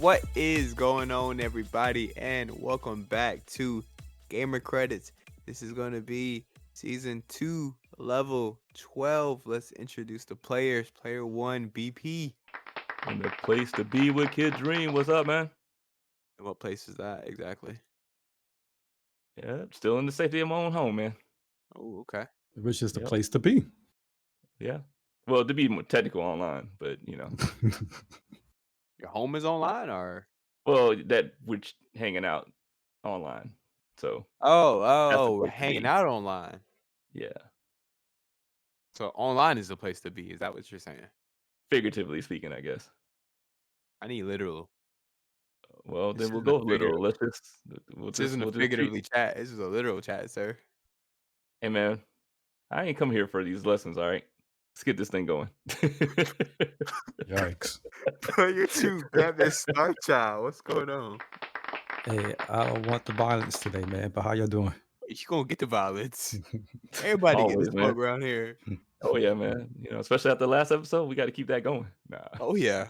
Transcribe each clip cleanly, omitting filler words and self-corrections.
What is going on, everybody? And welcome back to Gamer Credits. This is going to be season 2, level 12. Let's introduce the players. Player 1, BP. And the place to be with Kid Dream. What's up, man? And what place is that exactly? Yeah, still in the safety of my own home, man. Oh, okay. Which is the Yep. place to be. Yeah. Well, to be more technical online, but Your home is online, or? well, that which hanging out online. So that's the Oh, place to hanging be. out online. Yeah. So online is the place to be. Is that what you're saying? Figuratively speaking, I guess. I need literal. Well, This then we'll isn't a go literal. figurative. We'll This isn't a just treat. figuratively chat. This is a literal chat, sir. Hey, man, I ain't come here for these lessons. All right, let's get this thing going. Yikes. Bro, you're too goddamn star child. What's going on? Hey, I don't want the violence today, man. But how y'all doing? You gonna get the violence. Everybody get this Always, man. smoke around here. Oh yeah, man. Especially after the last episode, we got to keep that going. Nah. Oh yeah.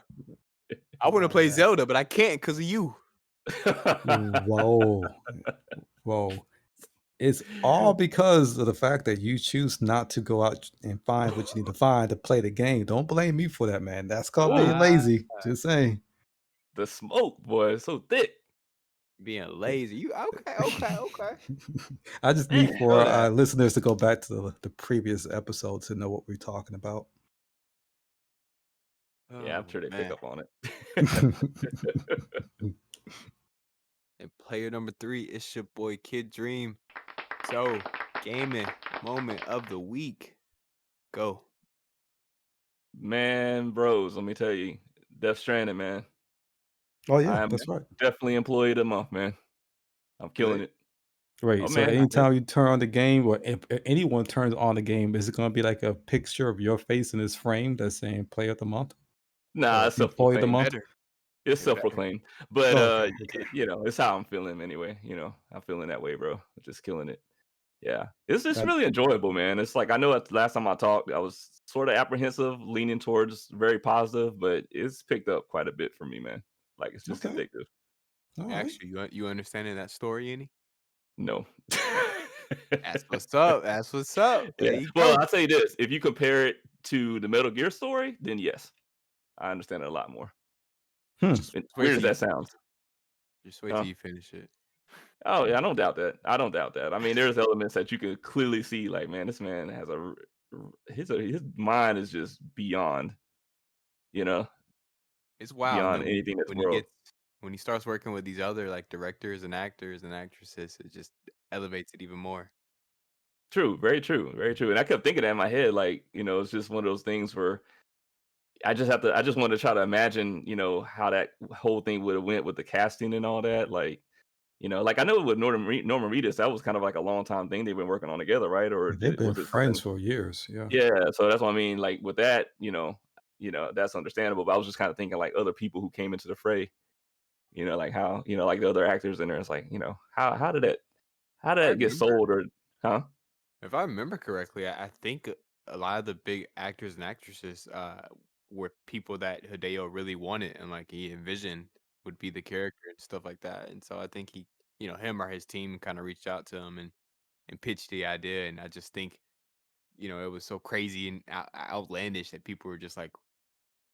I want to play Zelda, but I can't because of you. Whoa. Whoa. It's all because of the fact that you choose not to go out and find what you need to find to play the game. Don't blame me for that, man. That's called being Ooh, lazy. Just saying. the smoke, boy, it's so thick. Being lazy. You okay. I just I need didn't for know our that. listeners to go back to the previous episode to know what we're talking about. Yeah, I'm Oh sure they pick man. up on it. And player number 3 is your boy Kid Dream. So, gaming moment of the week. Go. Man, bros, let me tell you, Death Stranding, man. Oh, I yeah, am that's right. definitely employee of the month, man. I'm killing Good. it. Wait, Oh so man, anytime you turn on the game, or if anyone turns on the game, is it going to be like a picture of your face in this frame that's saying "Player of the Month" nah, or it's "Employee of the It self-proclaimed. Month"? better. It's It better. self-proclaimed, but Oh, okay, okay. it's how I'm feeling anyway. I'm feeling that way, bro. Just killing it. Yeah, it's just That, really enjoyable, man. It's like I know that last time I talked, I was sort of apprehensive, leaning towards very positive, but it's picked up quite a bit for me, man. Like it's just okay, addictive. all right. Actually, you understanding that story, any? No. That's what's up. That's what's up. There Yeah. you Well, go. I'll tell you this: if you compare it to the Metal Gear story, then yes, I understand it a lot more. Hmm. Just wait Weird till as you that sounds, just wait huh? till you finish it. Oh yeah, I don't doubt that. I don't doubt that. I mean, there's elements that you can clearly see, like, man, this man has his mind is just beyond, you know, It's wild. And beyond then when anything in this when he world. gets when he starts working with these other like directors and actors and actresses, it just elevates it even more. True, very true, very true. And I kept thinking that in my head, like, it's just one of those things where I just want to try to imagine, how that whole thing would have went with the casting and all that. Like, like I know with Norman Reedus, that was kind of like a long time thing they've been working on together, right? Or They've been was it friends something? for years. Yeah. Yeah, so that's what I mean. Like with that, that's understandable. But I was just kind of thinking like other people who came into the fray, like how, like the other actors in there. It's like, how did I that get remember sold or huh? If I remember correctly, I think a lot of the big actors and actresses were people that Hideo really wanted and like he envisioned would be the character and stuff like that. And so I think him or his team kind of reached out to him and pitched the idea. And I just think, it was so crazy and outlandish that people were just like,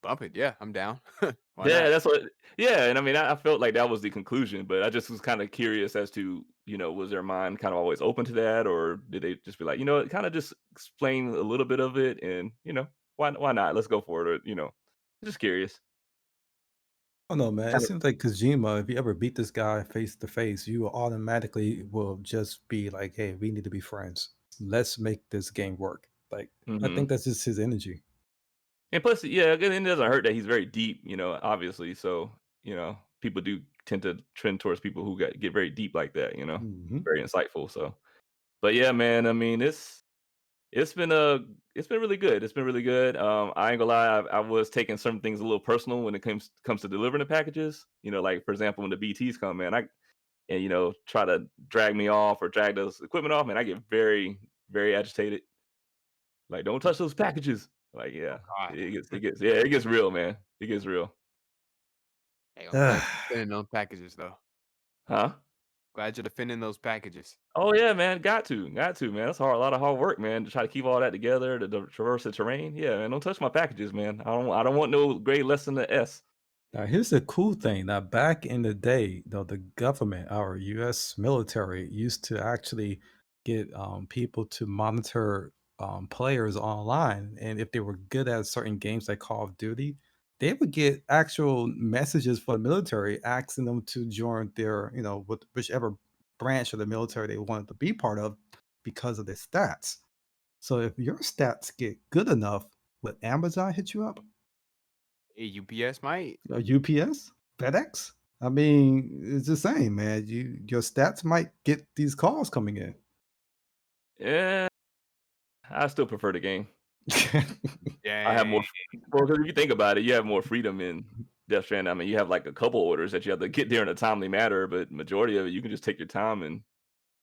bump it. Yeah, I'm down. Why Yeah, not? that's what yeah, and I mean, I felt like that was the conclusion, but I just was kinda curious as to, was their mind kind of always open to that, or did they just be like, kinda just explain a little bit of it and, why not? Let's go for it, or, just curious. Oh no, man. It Kind of seems like Kojima, if you ever beat this guy face to face, you automatically will just be like, "Hey, we need to be friends. Let's make this game work." Like, I think mhm. that's just his energy. And plus, yeah, again, it doesn't hurt that he's very deep, obviously, so, people do tend to trend towards people who get very deep like that, Hmm. very insightful, so but yeah, man, I mean, It's been, it's been really good. It's been really good. I ain't gonna lie, I was taking some things a little personal when it comes to delivering the packages. Like for example, when the BTs come, man, try to drag me off or drag those equipment off, man, I get very, very agitated. Like, don't touch those packages. Like, Oh yeah, God. it gets real, man. It gets real. Hey, I'm glad you're defending those packages, though. Huh? Glad you're defending those packages. Oh yeah, man. Got to, man. That's hard. A lot of hard work, man, to try to keep all that together, to traverse the terrain. Yeah, man. Don't touch my packages, man. I don't want no grade less than the S. Now, here's the cool thing. Now, back in the day, though, the government, our U.S. military, used to actually get people to monitor players online, and if they were good at certain games like Call of Duty, they would get actual messages from the military asking them to join their, with whichever branch of the military they wanted to be part of because of their stats. So, if your stats get good enough, would Amazon hit you up? Hey, UPS might. UPS, FedEx. I mean, it's the same, man. Your stats might get these calls coming in. Yeah, I still prefer the game. I have more Dang. well, 'cause if you think about it, you have more freedom in Death Stranding. I mean, you have, like, a couple orders that you have to get there in a timely manner, but majority of it, you can just take your time and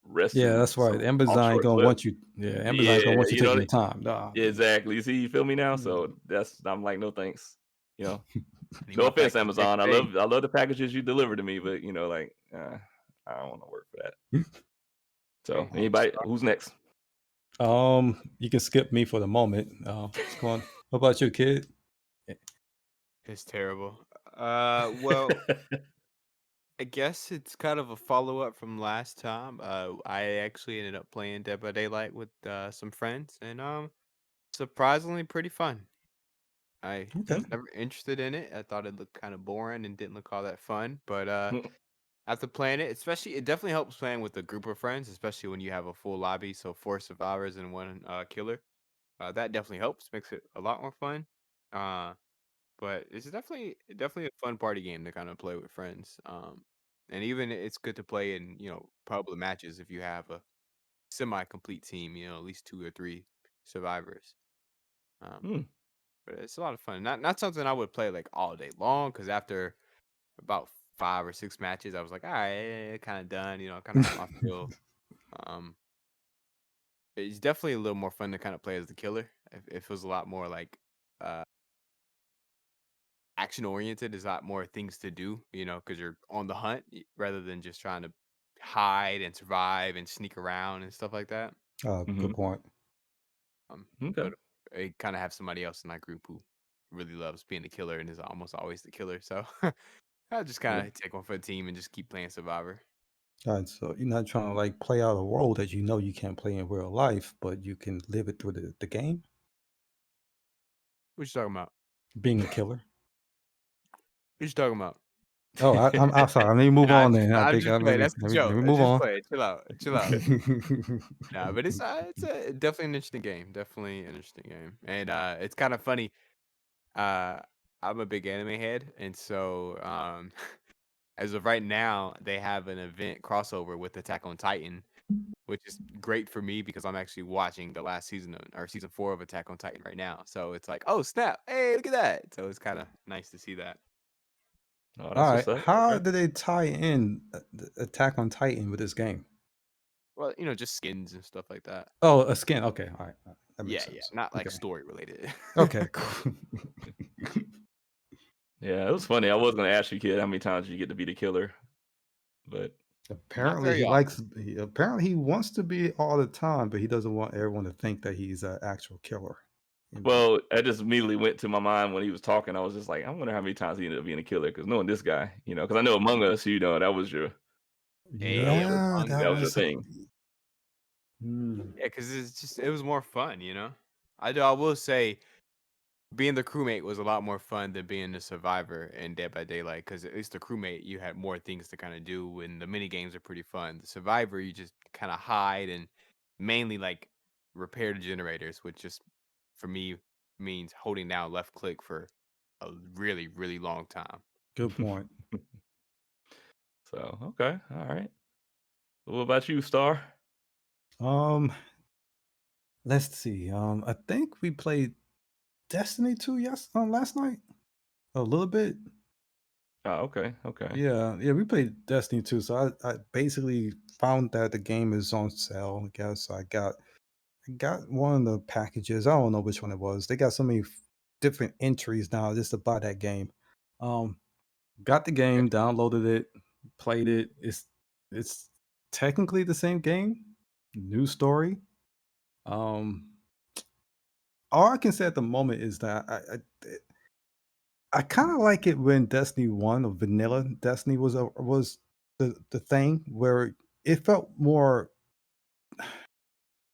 rest Yeah, in that's right. some Amazon ain't offshore gonna cliff. want you. Yeah, Amazon's gonna Yeah, want you you know taking what your time. Nah, exactly. You see, you feel me now? mm. So that's I'm like, "No, thanks." You know? I need No my offense, package next Amazon. day. I love the packages you deliver to me, but, like, I don't wanna work for that. So, Hey, anybody who's next? You can skip me for the moment. What's going? What about you, kid? Eh, it's terrible. Well, I guess it's kind of a follow-up from last time. I actually ended up playing Dead by Daylight with some friends, and surprisingly pretty fun. I Okay. was never interested in it. I thought it looked kind of boring and didn't look all that fun. But after playing it, especially it definitely helps playing with a group of friends, especially when you have a full lobby, so four survivors and one killer. That definitely helps, makes it a lot more fun. Uh, but it's definitely a fun party game to kind of play with friends. And even it's good to play in public matches if you have a semi-complete team. At least two or three survivors. Um, Hmm, but it's a lot of fun. Not something I would play like all day long because after about 5 or 6 matches, I was like, all right, kind of done. Kind of hurt my feel. Um, it's definitely a little more fun to kind of play as the killer. It feels a lot more like uh action oriented. There's a lot more things to do, because you're on the hunt rather than just trying to hide and survive and sneak around and stuff like that. Good mhm, point. okay, But I kind of have somebody else in that group who really loves being the killer and is almost always the killer. So I just yeah. kind of take one for the team and just keep playing Survivor. So you're not trying to like play out a role that you know you can't play in real life, but you can live it through the game, What you talking about? being a killer. What you talking about? Oh, I'm sorry. Let me move Nah, on then. I I'm think just playing. That's the let joke. me I move just on. play. Chill out. Chill out. Nah, but it's definitely an interesting game. Definitely an interesting game, and it's kind of funny. Uh, I'm a big anime head, and so as of right now, they have an event crossover with Attack on Titan, which is great for me because I'm actually watching the last season or season 4 of Attack on Titan right now. So it's like, oh snap! Hey, look at that! So it's kind of nice to see that. Oh, All that's right. what's up. How Okay. did they tie in the Attack on Titan with this game? Well, just skins and stuff like that. Oh, a skin. Okay. All right. That makes Yeah, yeah, sense. not like Okay. story related. Okay. Cool. Yeah, it was funny. I was gonna ask you, kid, how many times you get to be the killer, but Not Apparently, very often. apparently he wants to be all the time, but he doesn't want everyone to think that he's an actual killer. And well, I just immediately went to my mind when he was talking. I was just like, I wonder how many times he ended up being a killer. Because knowing this guy, because I know Among Us, Hey, yeah, Among that that was your was. thing. Hmm. Yeah, because it was more fun. I will say being the crewmate was a lot more fun than being the survivor in Dead by Daylight. Because at least the crewmate, you had more things to kind of do, and the mini games are pretty fun. The survivor, you just kind of hide and mainly like repair the generators, which just for me means holding down left click for a really really long time. Good point. So okay, all right. What about you, Star? Um, let's see. I think we played Destiny 2 last night. A little bit. Oh, okay, okay. Yeah, we played Destiny 2. So I basically found that the game is on sale. I guess I got one of the packages. I don't know which one it was. They got so many different entries now just to buy that game. Um, Got the Okay. game, downloaded it, played it. It's technically the same game, new story. Um, all I can say at the moment is that I kind of like it when Destiny One or Vanilla Destiny was the thing where it felt more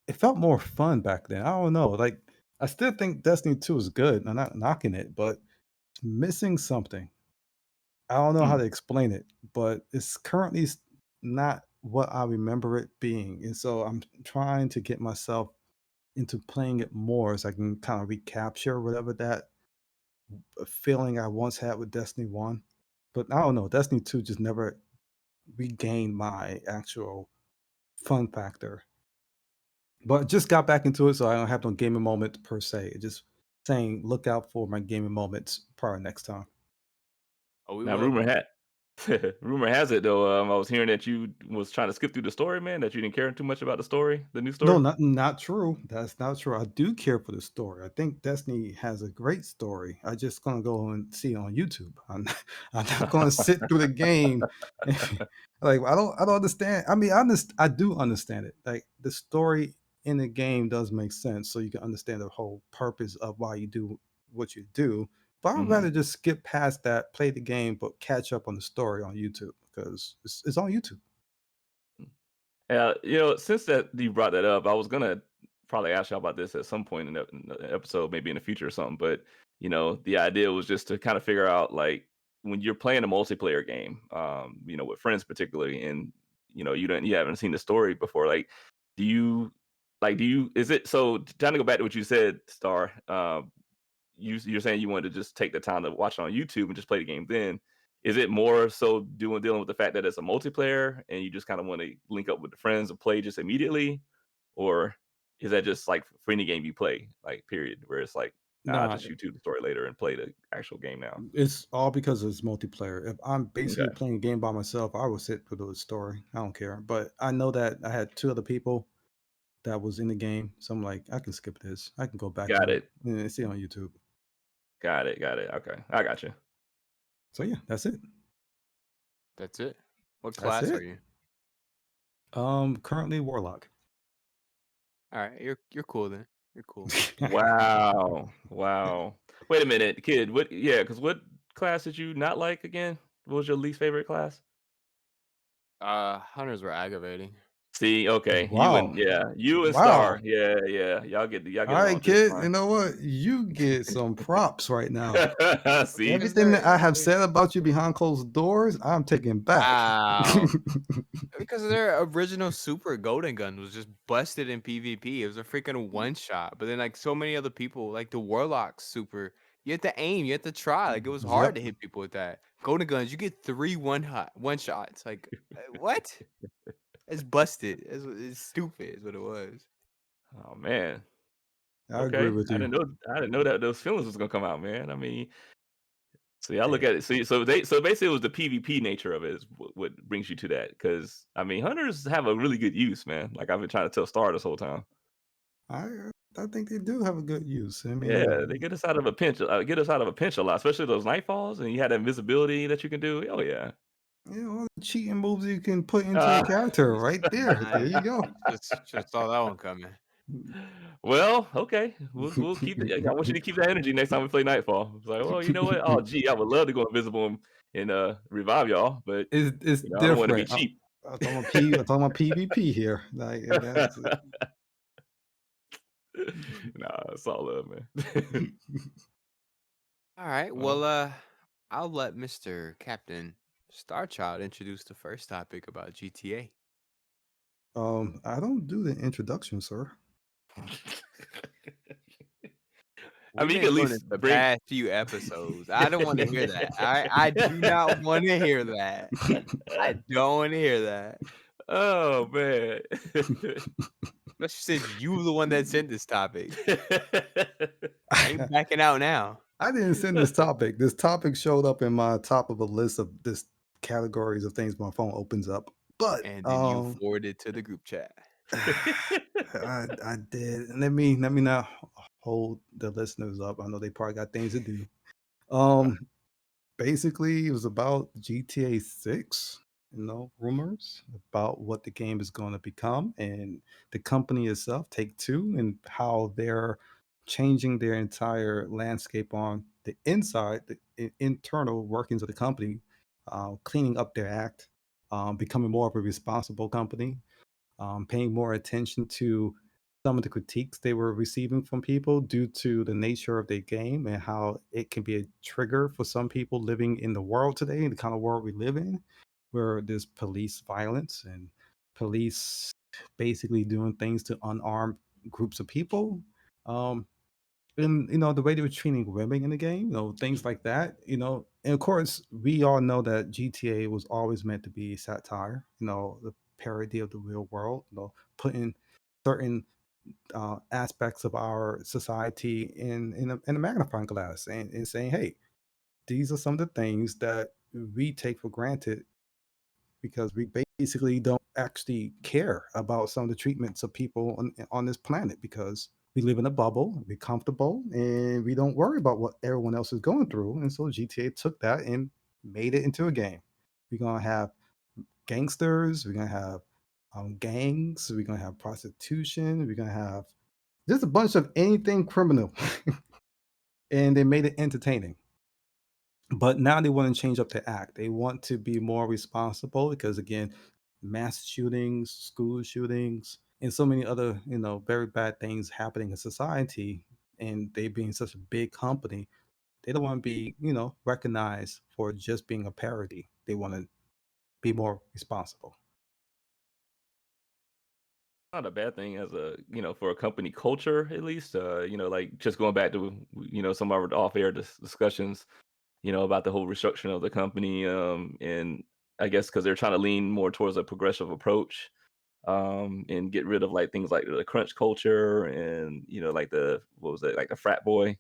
it felt more fun back then. I don't know, like I still think Destiny Two is good. I'm not knocking it, but it's missing something. I don't know how Hmm. to explain it, but it's currently not what I remember it being, and so I'm trying to get myself into playing it more so I can kind of recapture whatever that feeling I once had with Destiny 1. But I don't know, Destiny 2 just never regained my actual fun factor. But just got back into it, so I don't have no gaming moment per se. Just saying, look out for my gaming moments probably next time. Oh, we Now, will. rumor has it though. I was hearing that you was trying to skip through the story, man. That you didn't care too much about the story, the new No, story. not true. That's not true. I do care for the story. I think Destiny has a great story. I just gonna go and see it on YouTube. I'm not gonna sit through the game. Like I don't understand. I mean, I do understand it. Like the story in the game does make sense, so you can understand the whole purpose of why you do what you do. But I'd Mhm. rather just skip past that, play the game, but catch up on the story on YouTube because it's on YouTube. Since that you brought that up, I was gonna probably ask you about this at some point in the episode, maybe in the future or something. But the idea was just to kind of figure out like when you're playing a multiplayer game, with friends particularly, and you haven't seen the story before. Like, do you is it so? Trying to go back to what you said, Star. You're saying you wanted to just take the time to watch it on YouTube and just play the game then. Is it more so dealing with the fact that it's a multiplayer and you just kind of want to link up with the friends and play just immediately? Or is that just like for any game you play, like period, where it's like, nah, I'll Nah, just YouTube the story later and play the actual game now? it's all because it's multiplayer. If I'm basically Okay. playing a game by myself, I will sit through the story. I don't care. But I know that I had two other people that was in the game, so I'm like, I can skip this. I can go back Got to it it. and see it on YouTube. Got it. Got it. Okay. I got you. So yeah, that's it. That's it. What That's class are it. you? Currently Warlock. All right, you're cool then. You're cool. Wow. Wow. Wait a minute, kid. Because what class did you not like again? What was your least favorite class? Hunters were aggravating. See, okay, Wow. you and Star, Wow. yeah, y'all get All right, along just kid. fine. You know what? You get some props right now. See, Is Everything there? that I have said about you behind closed doors, I'm taking back. Wow. Because their original super golden gun was just busted in PvP. It was a freaking one shot. But then like so many other people, like the Warlock super, you had to aim, you had to try. Like it was hard to Yep. hit people with that. Golden guns, you get three one shots. Like what? It's busted. It's stupid. Is what it was. oh man, I agree okay, with you. I didn't know that those feelings was gonna come out, man. I mean, see, I look Hey, at it. See, so basically, it was the PvP nature of it is what brings you to that. Because I mean, hunters have a really good use, man. Like I've been trying to tell Star this whole time. I think they do have a good use. I Yeah, they mean, get us out of a pinch. Get us out of a pinch a lot, especially those nightfalls, and you had that invisibility that you can do. Oh yeah. you know, all the cheating moves you can put into your Uh, character right there. There you go. just saw that one coming. well, okay. We'll keep it. I want you to keep that energy next time we play Nightfall. It's like, well, you know what? Oh, gee, I would love to go invisible and revive y'all, but It's I don't want to be different. cheap. I'm talking about PvP here. Like that's Nah, it's all love, man. All right. Well, Well, I'll let Mr. Captain Starchild introduce the first topic about GTA. I don't do the introduction, sir. I We've mean, you been can at doing least this the bring. past few episodes. I don't want to hear that. I do not want to hear that. I don't want to hear that. Oh man. Especially since you the one that sent this topic. I ain't backing out now. I didn't send this topic. This topic showed up in my top of a list of this categories of things my phone opens up. But And then you forwarded to the group chat. I did. Let me not hold the listeners up. I know they probably got things to do. Um Basically, it was about GTA 6, rumors about what the game is going to become and the company itself, Take Two, and how they're changing their entire landscape on the inside, the internal workings of the company, cleaning up their act, becoming more of a responsible company, paying more attention to some of the critiques they were receiving from people due to the nature of their game and how it can be a trigger for some people living in the world today, the kind of world we live in, where there's police violence and police basically doing things to unarmed groups of people. Um, and the way they were treating women in the game, things like that. And of course, we all know that GTA was always meant to be satire. The parody of the real world. Putting certain aspects of our society in a magnifying glass and saying, "Hey, these are some of the things that we take for granted because we basically don't actually care about some of the treatments of people on this planet because we live in a bubble, we're comfortable, and we don't worry about what everyone else is going through." And so GTA took that and made it into a game. We're gonna have gangsters, we're gonna have gangs, we're gonna have prostitution, we're gonna have just a bunch of anything criminal, and they made it entertaining. But now they want to change up the act. They want to be more responsible because again, mass shootings, school shootings, and so many other, very bad things happening in society. And they being such a big company, they don't want to be, recognized for just being a parody. They want to be more responsible. Not a bad thing as a for a company culture at least. Like just going back to some of our off-air discussions, about the whole restructuring of the company, and I guess because they're trying to lean more towards a progressive approach, and get rid of like things like the crunch culture and like the what was it like the frat boy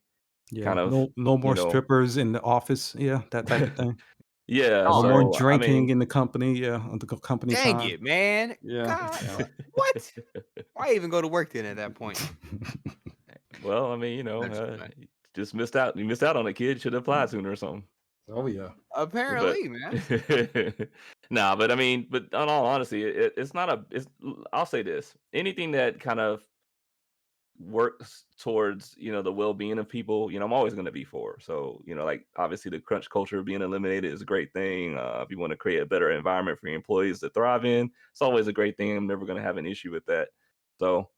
Yeah. kind of No you more know strippers in the office. Yeah, that type of thing. yeah. No Oh, more So I drinking mean, in the company. Yeah, on the company dang time. it, man. Yeah. God, Yeah. what? Why even go to work then at that point? well, I mean, I'm just playing. you just missed out. You missed out on a kid. Should have applied sooner or something. Oh yeah. But Apparently, man. nah, but I mean, but in all honesty, it's not a. It's I'll say this: anything that kind of works towards the well-being of people, I'm always going to be for. So like obviously the crunch culture being eliminated is a great thing. If you want to create a better environment for your employees to thrive in, it's always a great thing. I'm never going to have an issue with that. So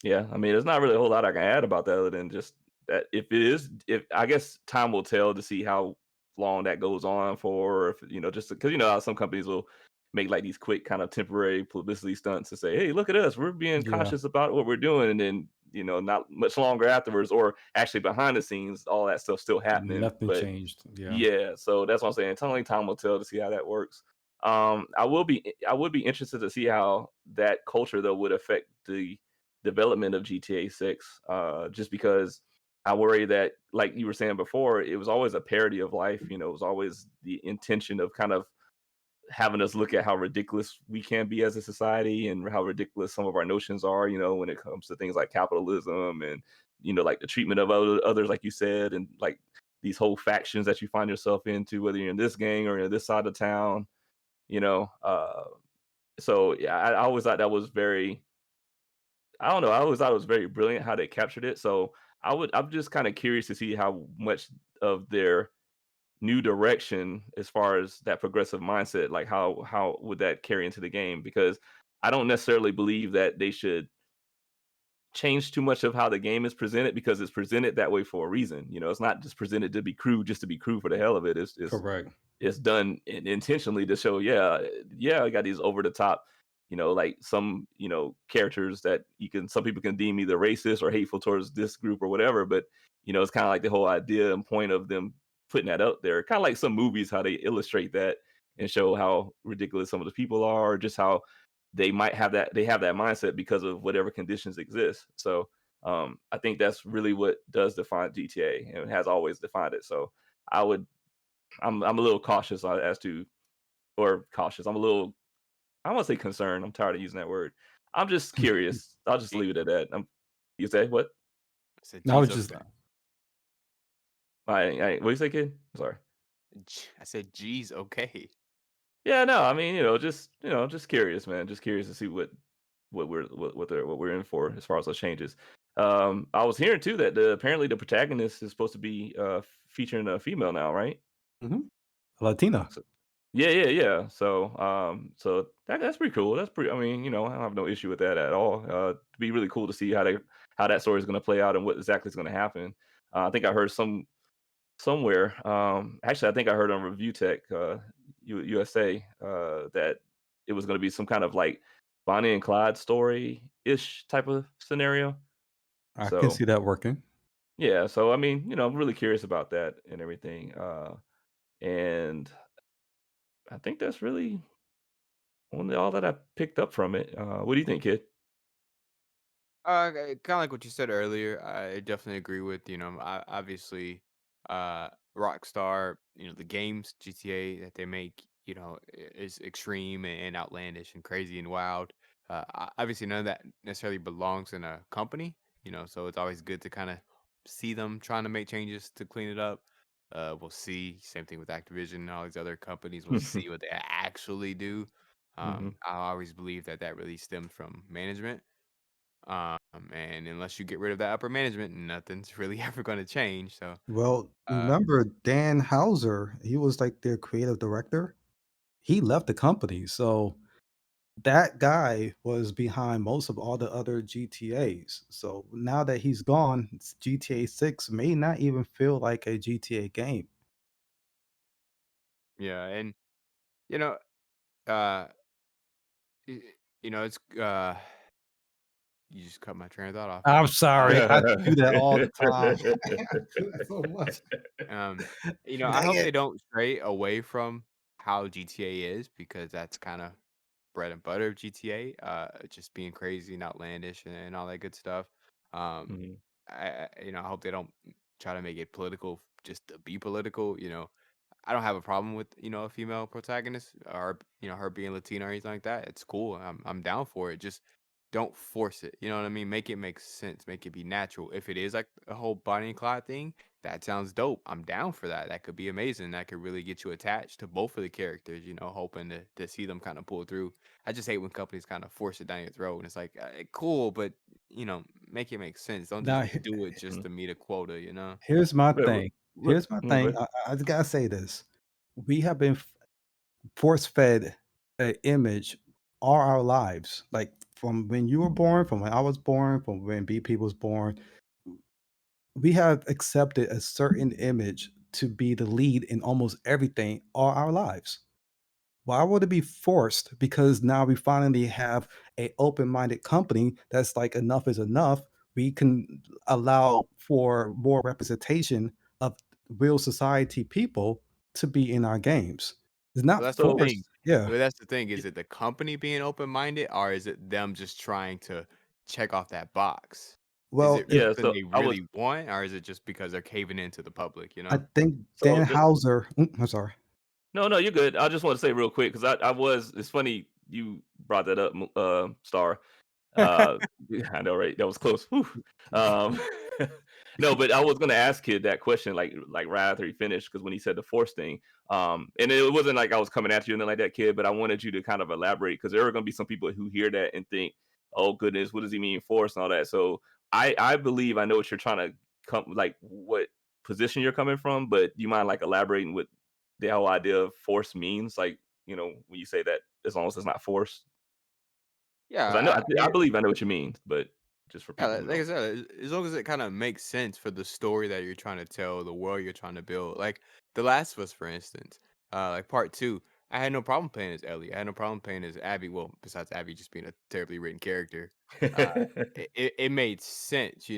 yeah, I mean, there's not really a whole lot I can add about that other than just that if I guess time will tell to see how long that goes on for, or if just because how some companies will make like these quick kind of temporary publicity stunts to say, hey, look at us, we're being Yeah. cautious about what we're doing, and then not much longer afterwards, or actually behind the scenes, all that stuff still happening. Nothing But changed. Yeah. yeah, so that's what I'm saying. Only time will tell to see how that works. I would be interested to see how that culture though would affect the development of GTA 6. Just because I worry that, like you were saying before, it was always a parody of life. It was always the intention of kind of having us look at how ridiculous we can be as a society and how ridiculous some of our notions are. When it comes to things like capitalism and like the treatment of others, like you said, and like these whole factions that you find yourself into, whether you're in this gang or in this side of town. You know, so yeah, I always thought that was very. I don't know. I always thought it was very brilliant how they captured it. So I'm just kind of curious to see how much of their new direction as far as that progressive mindset, like how would that carry into the game? Because I don't necessarily believe that they should change too much of how the game is presented because it's presented that way for a reason. It's not just presented to be crude just to be crude for the hell of it. Correct. It's done intentionally to show, yeah, I got these over the top, like some, characters that some people can deem either racist or hateful towards this group or whatever. But, it's kind of like the whole idea and point of them putting that out there, kind of like some movies, how they illustrate that and show how ridiculous some of the people are, or just how they have that mindset because of whatever conditions exist. So I think that's really what does define GTA and has always defined it. So I would I'm a little cautious as to, or cautious. I'm a little, I want to say concerned. I'm tired of using that word. I'm just curious. I'll just Gee, leave it at that. You say what? I said, I was geez, just okay. What do you say, kid? Sorry. I said, "Geez, okay." Yeah, no, I mean, just curious, man. Just curious to see what we're in for as far as those changes. I was hearing too that apparently the protagonist is supposed to be featuring a female now, right? Mhm. Latina. So, yeah, yeah, yeah. So that's pretty cool. That's pretty. I mean, I don't have no issue with that at all. It'd be really cool to see how that story is going to play out and what exactly is going to happen. I think I heard somewhere. Actually, I think I heard on Review Tech USA that it was going to be some kind of like Bonnie and Clyde story ish type of scenario. I can So see that working. yeah, so I mean, I'm really curious about that and everything. And I think that's really only all that I picked up from it. What do you think, kid? Kind of like what you said earlier. I definitely agree with, obviously, Rockstar, the games GTA that they make, is extreme and outlandish and crazy and wild. Obviously, none of that necessarily belongs in a company, so it's always good to kind of see them trying to make changes to clean it up. We'll see. Same thing with Activision and all these other companies. We'll see what they actually do. Hmm. I always believe that really stemmed from management, and unless you get rid of that upper management, nothing's really ever going to change. So, Well, uh, remember Dan Houser, he was like their creative director. He left the company, so that guy was behind most of all the other GTAs. So now that he's gone, GTA 6 may not even feel like a GTA game. yeah, and you know, uh, y- it's you just cut my train of thought off, I'm man. sorry, I do that all the time. I do that so much. Um, I Dang hope it. they don't stray away from how GTA is, because that's kind of bread and butter of GTA. Just being crazy and outlandish and all that good stuff. Um, Hmm. I hope they don't try to make it political just to be political. I don't have a problem with, a female protagonist, or, her being Latina or anything like that. It's cool. I'm down for it. Just don't force it. You know what I mean? Make it make sense. Make it be natural. If it is like a whole Bonnie and Clyde thing, that sounds dope. I'm down for that. That could be amazing. That could really get you attached to both of the characters, hoping to see them kind of pull through. I just hate when companies kind of force it down your throat and it's like, cool, but, make it make sense. Don't Now, just do it just to meet a quota. here's my But thing. Here's my go thing. I just gotta say this. We have been force fed an image all our lives. Like from when you were born, from when I was born, from when BP was born, we have accepted a certain image to be the lead in almost everything all our lives. Why would it be forced? Because now we finally have a open-minded company that's like enough is enough. We can allow for more representation of real society people to be in our games. It's Well, not that's the So thing. forced. Yeah. Well, that's the thing. Is it the company being open-minded, or is it them just trying to check off that box? Is Well, it if yeah, something so they I was really want, or is it just because they're caving into the public, I think so Dan the Houser I'm sorry. No, no, you're good. I just want to say real quick because I was. It's funny you brought that up, Star. Uh, yeah, I know, right? That was close. Whew. Um, no, but I was gonna ask Kid that question like right after he finished because when he said the force thing, and it wasn't like I was coming at you and like that, Kid, but I wanted you to kind of elaborate because there are gonna be some people who hear that and think, "Oh goodness, what does he mean force and all that?" So I believe I know what you're trying to come like what position you're coming from, but do you mind like elaborating what the whole idea of force means? Like when you say that as long as it's not force. Because I know Yeah, I I mean, believe I know what you mean, but just for yeah, people who like I don't. said, as long as it kind of makes sense for the story that you're trying to tell, the world you're trying to build. Like The Last of Us, for instance, like part two, I had no problem playing as Ellie. I had no problem playing as Abby. Well, besides Abby just being a terribly written character, uh, it made sense,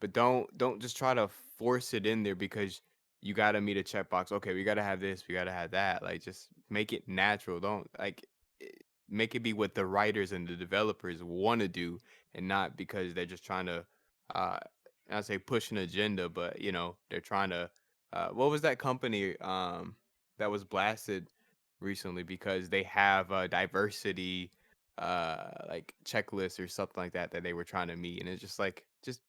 But don't just try to force it in there because you got to meet a checkbox. Okay, we got to have this, we got to have that. Like, just make it natural. Don't like make it be what the writers and the developers want to do, and not because they're just trying to uh I say push an agenda, but they're trying to what was that company that was blasted recently because they have a diversity like checklist or something like that they were trying to meet, and it's just like, just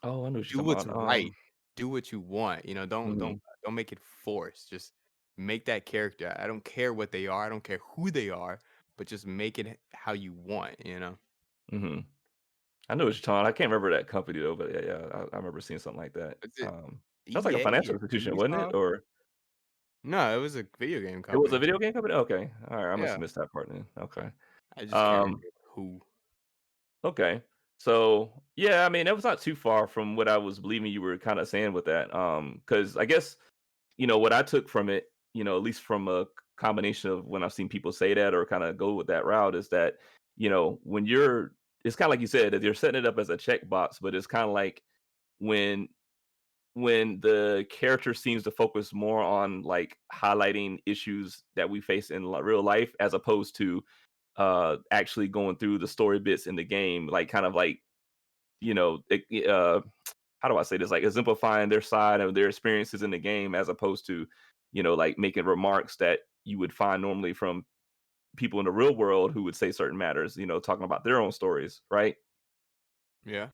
Oh, I know what you're do talking what's about. right. do what you want, you know, Mhm. don't make it forced. Just make that character. I don't care what they are, I don't care who they are, but just make it how you want, you know? Mhm. I know what you're talking I can't remember that company though, but yeah, I remember seeing something like that. Is it That's like a EA financial or institution, wasn't it? Ubisoft? Or No, it was a video game it was a company. video game company? Okay. Alright, I must have Yeah, missed that part then. Okay. I just can't remember Um, who. okay. So, yeah, I mean, that was not too far from what I was believing you were kinda saying with that, because I guess, what I took from it, at least from a combination of when I've seen people say that or kinda go with that route is that, when you're it's kinda like you said, that you're setting it up as a checkbox, but it's kinda like when the character seems to focus more on, like, highlighting issues that we face in real life as opposed to, actually going through the story bits in the game, like, kind of like, how do I say this? Like, exemplifying their side of their experiences in the game as opposed to, like, making remarks that you would find normally from people in the real world who would say certain matters, talking about their own stories, right? Yeah.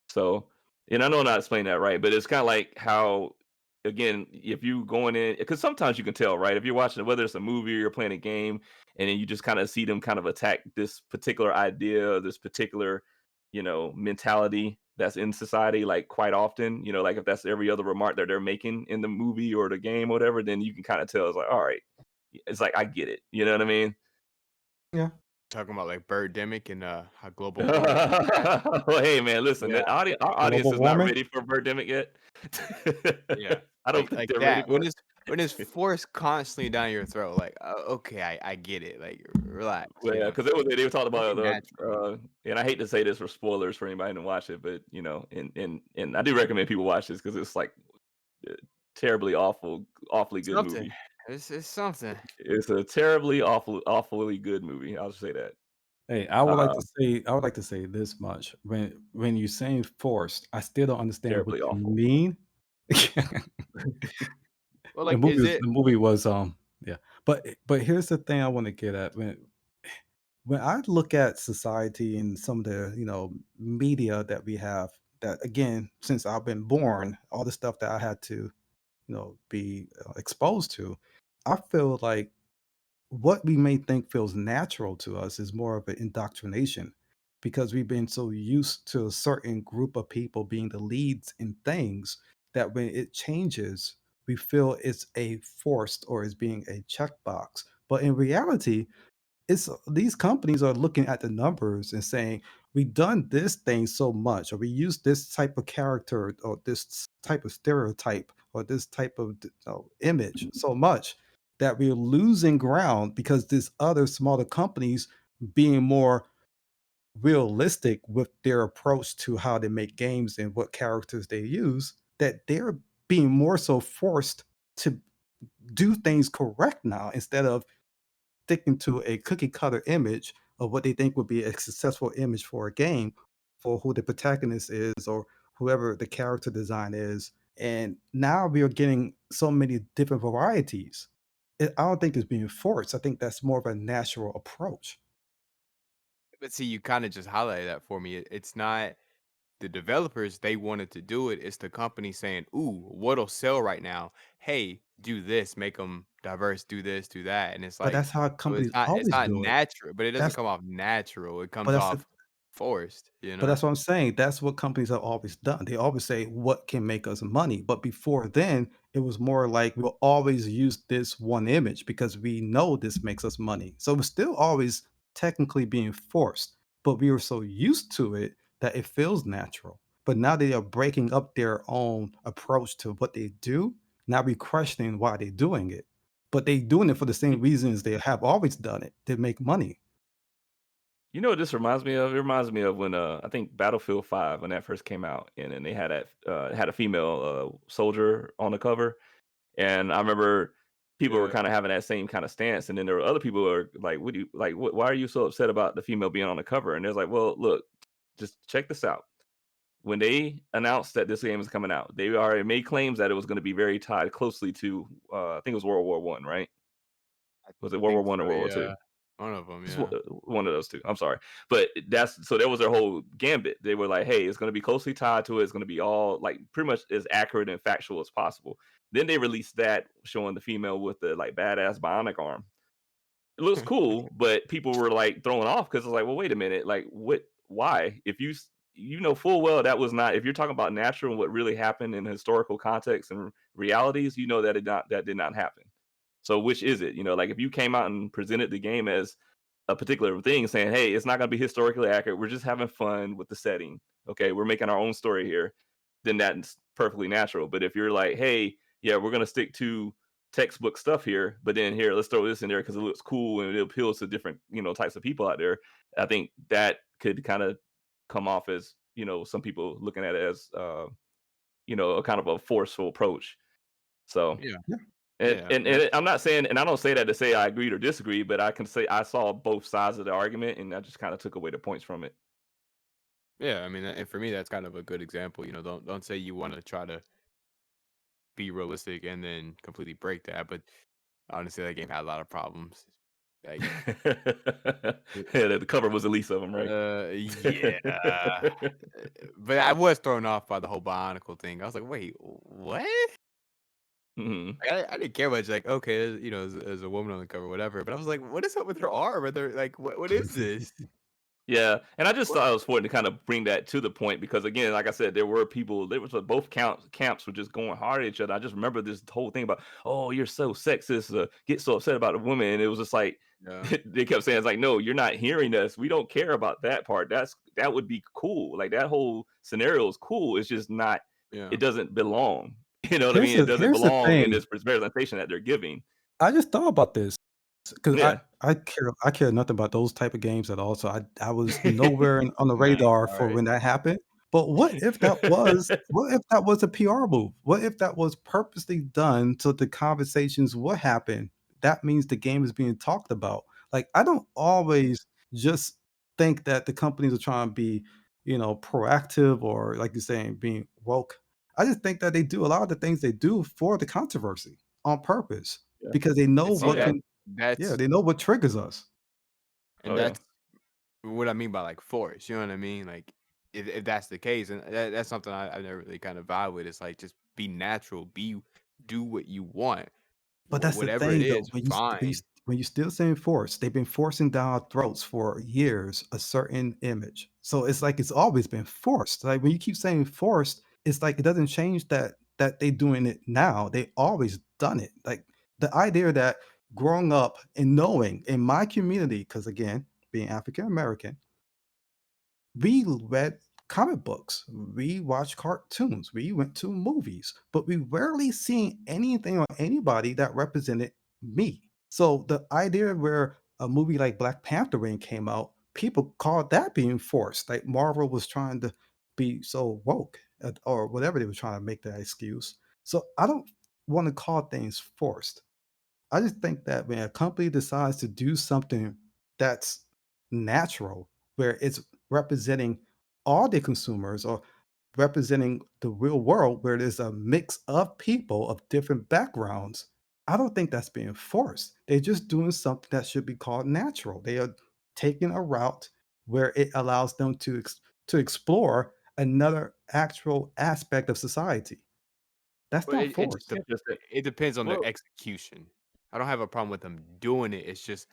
So, and I know I'm not explaining that right, but it's kind of like how, again, if you going in, because sometimes you can tell, right? If you're watching, whether it's a movie or you're playing a game, and then you just kind of see them kind of attack this particular idea, or this particular, mentality that's in society, like quite often, like if that's every other remark that they're making in the movie or the game or whatever, then you can kind of tell it's like, all right, it's like I get it, you know what I mean? Yeah. Talking about, like, Birdemic and, how global warming is bad. Well, hey, man, listen, Yeah, our audience Global is not warming? ready for Birdemic yet. yeah. I don't think Like they're ready that. for When it's forced constantly down your throat, like, okay, I get it, like, relax, well, you yeah, know? because they were talking Make about, it natural. and I hate to say this for spoilers for anybody to watch it, but, and I do recommend people watch this because it's, like, uh, terribly awfully good Something. movie. It's something. It's a terribly awfully good movie, I'll just say that. Hey, Uh, I would like to say this much. When you're saying forced, I still don't understand what Terribly you awful. mean. Well, like, is it The movie was, yeah. But here's the thing I wanna get at. When I look at society and some of the, media that we have that again, since I've been born, all the stuff that I had to, be, exposed to, I feel like what we may think feels natural to us is more of an indoctrination because we've been so used to a certain group of people being the leads in things that when it changes, we feel it's a forced or is being a checkbox. But in reality, it's these companies are looking at the numbers and saying, "We've done this thing so much, or we use this type of character, or this type of stereotype, or this type of image so much that we're losing ground because this other smaller companies being more realistic with their approach to how they make games and what characters they use, that they're being more so forced to do things correct now instead of sticking to a cookie cutter image of what they think would be a successful image for a game for who the protagonist is or whoever the character design is. And now we are getting so many different varieties. I don't think it's being forced. I think that's more of a natural approach. but see, you kinda just highlighted that for me. It's not the developers, they wanted to do it. It's the company saying, "Ooh, what'll sell right now? Hey, do this, make them diverse, do this, do that." And it's But like, that's how so companies it's always not do it. natural, but it doesn't That's come off natural. It but comes that's the off forced, you But know? that's what I'm saying. That's what companies have always done. They always say, "What can make us money?" But before then, it was more like we'll always use this one image because we know this makes us money. So it's still always technically being forced, but we are so used to it that it feels natural. But now they are breaking up their own approach to what they do. Now we're questioning why they're doing it. But they doing it for the same reasons they have always done it, to make money. You know what this reminds me of? It reminds me of when, I think Battlefield 5 when that first came out, and then they had had a female, soldier on the cover, and I remember people were Yeah. kinda having that same kinda stance, and then there were other people who are like, "What do you like, why are you so upset about the female being on the cover?" And it's like, "Well, look, just check this out. When they announced that this game is coming out, they already made claims that it was gonna be very tied closely to, I think it was World War I, right? I Was it World War think One or so, World War yeah. II? One of them, Just yeah. one of those 2, I'm sorry. But that's so that was their whole gambit. They were like, "Hey, it's gonna be closely tied to it. It's gonna be all, like, pretty much as accurate and factual as possible." Then they released that showing the female with the, like, badass bionic arm. It looks cool, but people were, like, thrown off because it's like, "Well, wait a minute, like, what why? If you know full well that was not if you're talking about natural and what really happened in historical context and realities, you know that did not happen. So which is it? You know, like, if you came out and presented the game as a particular thing saying, "Hey, it's not gonna be historically accurate. We're just having fun with the setting. Okay, we're making our own story here," then that's perfectly natural. But if you're like, "Hey, yeah, we're gonna stick to textbook stuff here, but then here, let's throw this in there because it looks cool and it appeals to different, types of people out there." I think that could kind of come off as, some people looking at it as, a kind of a forceful approach. So, Yeah, Yeah. and, yeah, and, and that and I'm not saying, and I don't say that to say I agreed or disagree, but I can say I saw both sides of the argument and I just kind of took away the points from it. yeah, I mean, and for me, that's kind of a good example, don't say you wanna try to be realistic and then completely break that, but honestly, that game had a lot of problems. Like, Yeah, it the cover was the least of them, right? yeah, but I was thrown off by the whole Bionicle thing. I was like, "Wait, what?" Mhm. Like, I didn't care much, like, okay, there's a woman on the cover, whatever, but I was like, "What is up with her arm?" Are there like, what is this? Yeah, and I just What? thought it was important to kind of bring that to the point because again, like I said, there was both camps were just going hard at each other. I just remember this whole thing about, oh, you're so sexist, get so upset about a woman, and it was just like Yeah, they kept saying it's like, no, you're not hearing us. We don't care about that part. That would be cool. Like that whole scenario is cool. It's just not. yeah. It doesn't belong. You know what I Here's mean? It the doesn't here's the belong in thing. this presentation that they're giving. I just thought about this because Yeah. I care nothing about those type of games at all. So I was nowhere on the Nice, radar for alright. when that happened. But what if that was a PR move? What if that was purposely done so the conversations would happen? That means the game is being talked about. Like I don't always just think that the companies are trying to be, proactive or like you're saying, being woke. I just think that they do a lot of the things they do for the controversy on purpose Yeah. because they know And see Oh what yeah. that can yeah, that's they know what triggers us. and Oh yeah. that's what I mean by, like, force, you know what I mean? Like, if that's the case, and that's something I never really kind of vibe with, it's like, just be natural, do what you want. But that's the Whatever it thing though, is, fine. when you still saying force, they've been forcing down our throats for years a certain image. So it's like it's always been forced. Like when you keep saying forced, it's like it doesn't change that they doing it now. They always done it. Like the idea that growing up and knowing in my community, because again, being African American, we read comic books, we watched cartoons, we went to movies, but we rarely seen anything or anybody that represented me. So the idea where a movie like Black Panther when it came out, people called that being forced. Like Marvel was trying to be so woke or whatever they were trying to make that excuse. So I don't want to call things forced. I just think that when a company decides to do something that's natural, where it's representing all the consumers or representing the real world, where there's a mix of people of different backgrounds, I don't think that's being forced. They're just doing something that should be called natural. They are taking a route where it allows them to explore another actual aspect of society. That's But not it just forced. Interesting. it depends on the Well, execution. I don't have a problem with them doing it, it's just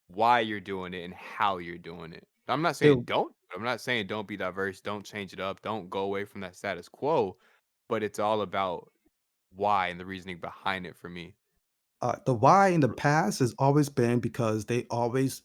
why you're doing it and how you're doing it. I'm not It, saying don't. I'm not saying don't be diverse, don't change it up, don't go away from that status quo, but it's all about why and the reasoning behind it for me. The why in the past has always been because they always,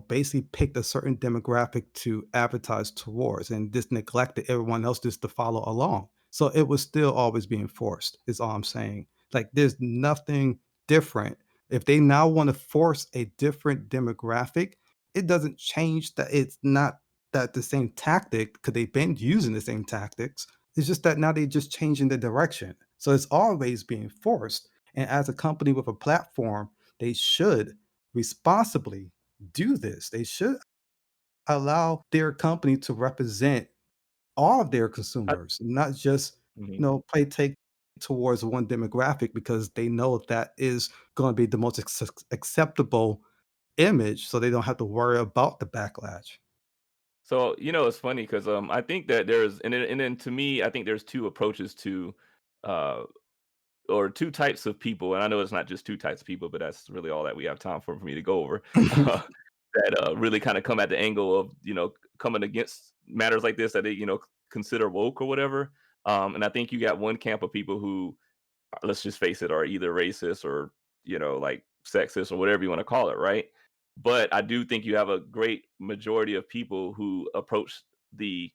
basically picked a certain demographic to advertise towards and just neglected everyone else just to follow along. So it was still always being forced, is all I'm saying. Like there's nothing different. If they now want to force a different demographic, it doesn't change that it's not that the same tactic because they've been using the same tactics. It's just that now they're just changing the direction. So it's always being forced. And as a company with a platform, they should responsibly do this. They should allow their company to represent all of their I, consumers, not just, mhm. play take towards one demographic because they know that is going to be the most acceptable image so they don't have to worry about the backlash. So, it's funny because I think that and then to me, I think there's two approaches to, uh, or two types of people, and I know it's not just two types of people, but that's really all that we have time for me to go over. Uh, that really kind of come at the angle of coming against matters like this that they consider woke or whatever. And I think you got one camp of people who, let's just face it, are either racist or like sexist or whatever you want to call it, right? But I do think you have a great majority of people who approach the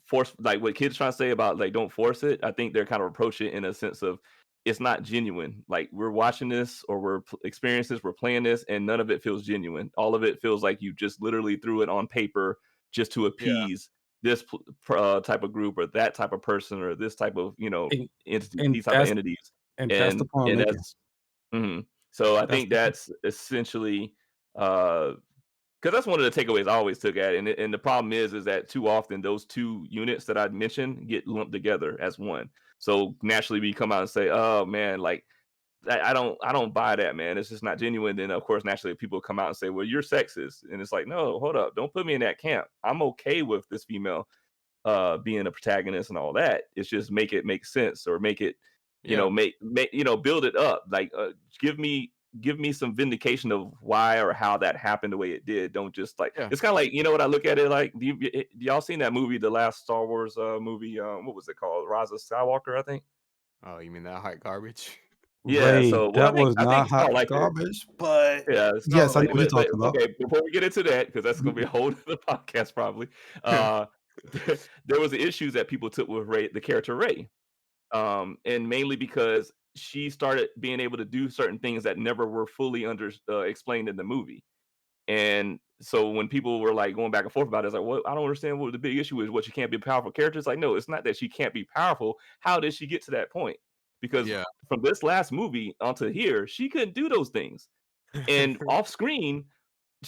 force, like what kids trying to say about like don't force it. I think they're kind of approach it in a sense of it's not genuine. Like we're watching this or we're experiencing this, we're playing this, and none of it feels genuine. All of it feels like you just literally threw it on paper just to Yeah, appease this type of group or that type of person or this type of and, entity, and these type of that's entities, and that's the and point I'm and making. that's so I That's think the point. that's essentially uh 'cause that's one of the takeaways I always took at it, and the problem is that too often those 2 units that I mentioned get lumped together as one. So, naturally, we come out and say, "Oh, man, like, I don't buy that, man. It's just not genuine." Then, of course, naturally, people come out and say, "Well, you're sexist." And it's like, "No, hold up. Don't put me in that camp. I'm okay with this female being a protagonist and all that. It's just make it make sense or make it, yeah, build it up. Like give me give me some vindication of why or how that happened the way it did. Don't just like yeah. it's kind of like what I look at it like. Do y'all seen that movie, the last Star Wars movie? What was it called? Rise of Skywalker, I think. Oh, you mean that hot garbage? Yeah. Ray, So that was I think not hot Star liked it. garbage, but Yeah, Star yes, I know like, what you're but talking about. okay, before we get into that, because that's gonna be a whole other podcast probably. Uh, there was the issues that people took with Ray, the character Ray, and mainly because she started being able to do certain things that never were fully explained in the movie. And so when people were like going back and forth about it, it's like, well, I don't understand what the big issue is. What, she can't be a powerful character? It's like, no, it's not that she can't be powerful. How did she get to that point? Because Yeah. from this last movie onto here, she couldn't do those things. And off screen,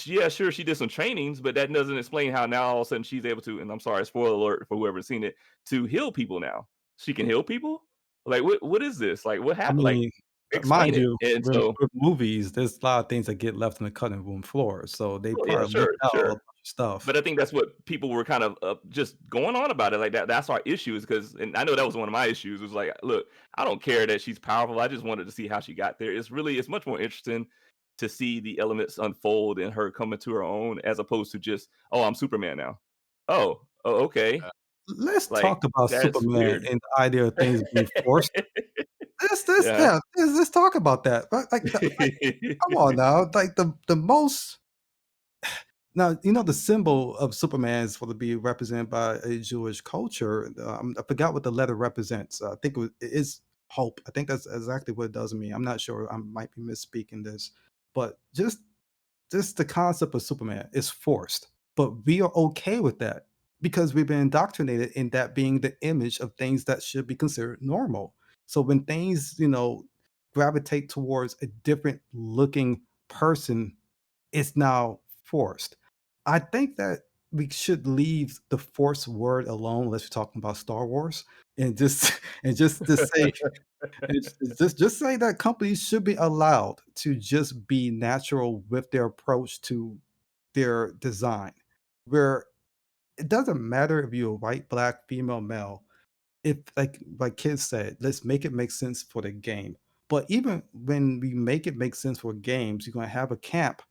yeah, sure, she did some trainings, but that doesn't explain how now all of a sudden she's able to, and I'm sorry, spoiler alert for whoever's seen it, to heal people now. She can heal people? Like, what is this? Like, what I happened? Like, mean, explain mind it. you, And so, with movies, there's a lot of things that get left on the cutting room floor, so they oh yeah, probably left sure, out a bunch sure. of stuff. But I think that's what people were kind of just going on about it like that. That's our issue is because, and I know that was one of my issues. Was like, look, I don't care that she's powerful. I just wanted to see how she got there. It's much more interesting to see the elements unfold and her coming to her own as opposed to just, oh, I'm Superman now. Oh, okay. Let's Like talk about that's Superman weird. and the idea of things being forced. Let's Yeah. yeah, let's talk about that. But like, come on now, like the most now the symbol of Superman is supposed to be represented by a Jewish culture. I forgot what the letter represents. I think it is hope. I think that's exactly what it does to me. I'm not sure. I might be misspeaking this, but just the concept of Superman is forced, but we are okay with that because we've been indoctrinated in that being the image of things that should be considered normal. So when things, gravitate towards a different looking person, it's now forced. I think that we should leave the forced word alone unless we're talking about Star Wars and just and just to say just say that companies should be allowed to just be natural with their approach to their design, where it doesn't matter if you're white, black, female, male. If like kids said, let's make it make sense for the game. But even when we make it make sense for games, you're gonna have a camp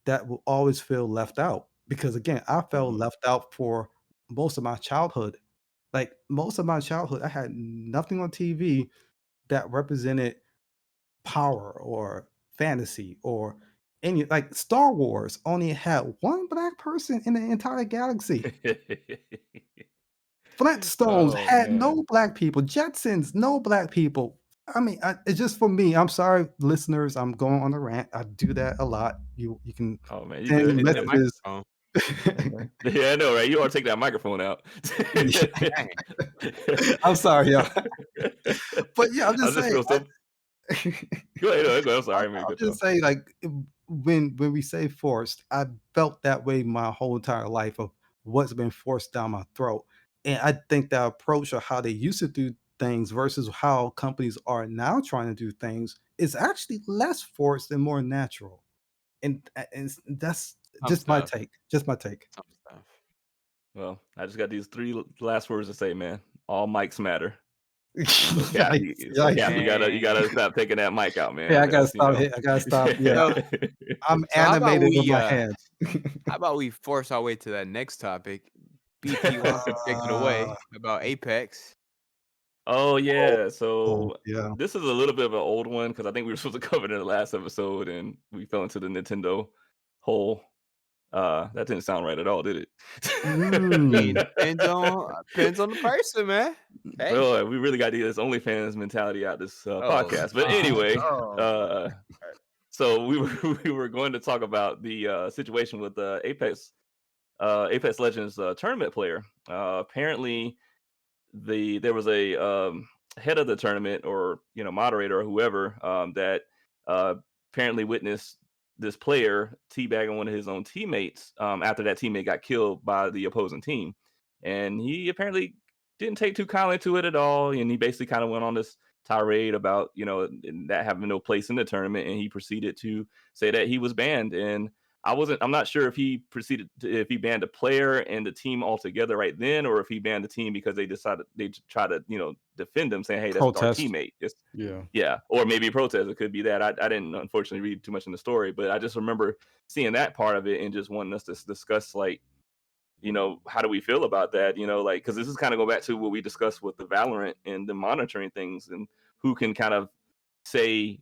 that will always feel left out. Because again, I felt Mhm. left out for most of my childhood. Like most of my childhood, I had nothing on TV that represented power or fantasy or any like Star Wars only had one black person in the entire galaxy. Flintstones Oh had man. no black people. Jetsons, no black people. I mean, it's just for me. I'm sorry, listeners. I'm going on a rant. I do that a lot. You can Oh man, you send good? me You Take that good? messages. microphone. Okay. Yeah, I know, right? You ought to take that microphone out. Dang. I'm sorry, y'all. But yeah, I'm I just just saying. feel so. Go ahead. No, go. I'm sorry. I mean to I'm cut you just off. saying, like, when we say forced, I felt that way my whole entire life of what's been forced down my throat. And I think that approach of how they used to do things versus how companies are now trying to do things is actually less forced and more natural. and that's Some just my stuff. take. Just my take. Some stuff. Well, I just got these three last words to say, man. All mics matter. So Cap, Yikes! so Yikes! Cap, you Dang. gotta stop taking that mic out, Yeah, I man. gotta That's stop. I gotta stop. Yeah, So I'm so animated with my hands. how about we force our way to that next topic? BP, why don't you take it Uh, away about Apex? Oh oh, yeah, oh, so yeah. this is a little bit of an old one because I think we were supposed to cover it in the last episode, and we fell into the Nintendo hole. That didn't sound right at all, did I mean, it? depends on the person, man. Hey. Well, we really got to get this OnlyFans mentality out this Oh podcast. But God. anyway, Oh. uh, so we were we were going to talk about the situation with the Apex Legends tournament player. Apparently, there was a head of the tournament, or moderator or whoever, that uh, apparently witnessed this player teabagging one of his own teammates after that teammate got killed by the opposing team, and he apparently didn't take too kindly to it at all, and he basically kind of went on this tirade about that having no place in the tournament, and he proceeded to say that he was banned. And I'm not sure if if he banned a player and the team altogether right then, or if he banned the team because they decided they try to, defend them, saying, "Hey, that's our Protest. teammate." Yeah. Yeah, or maybe a protest. It could be that. I didn't unfortunately read too much in the story, but I just remember seeing that part of it and just wanting us to discuss, like, how do we feel about that? Like, because this is kind of go back to what we discussed with the Valorant and the monitoring things, and who can kind of say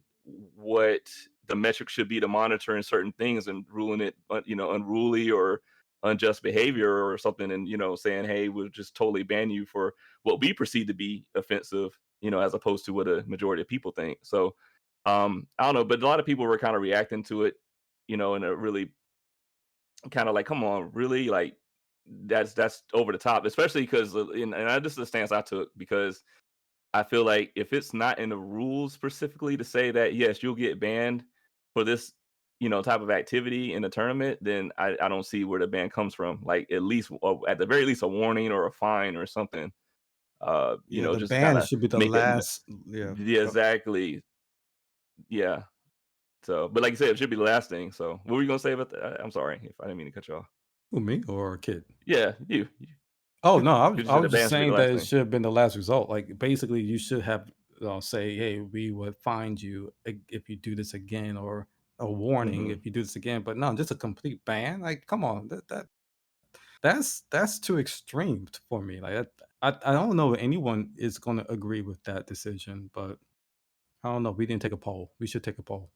what the metric should be to monitoring certain things and ruling it, unruly or unjust behavior or something, and saying, hey, we'll just totally ban you for what we perceive to be offensive, as opposed to what a majority of people think. So, I don't know, but a lot of people were kind of reacting to it, in a really kind of like, come on, really, like that's over the top, especially because, this is the stance I took, because I feel like if it's not in the rules specifically to say that yes, you'll get banned for this, type of activity in the tournament, then I don't see where the ban comes from. Like, at least, at the very least, a warning or a fine or something. Yeah, the Just kind band of should be the make it. last. Yeah. Yeah, Go. exactly. Yeah. So, but like you said, it should be the last thing. So, what were you gonna say about that? I'm sorry if I didn't mean to cut you off. Who, me or a kid? Yeah, you. Oh no, I You was just I said the was just ban should be the saying that last it thing. should have been the last result. Like basically, you should have say, "Hey, we would find you if you do this again," or a warning Hmm. if you do this again. But no, just a complete ban. Like, come on, that's too extreme for me. Like, I don't know if anyone is going to agree with that decision, but I don't know. We didn't take a poll. We should take a poll.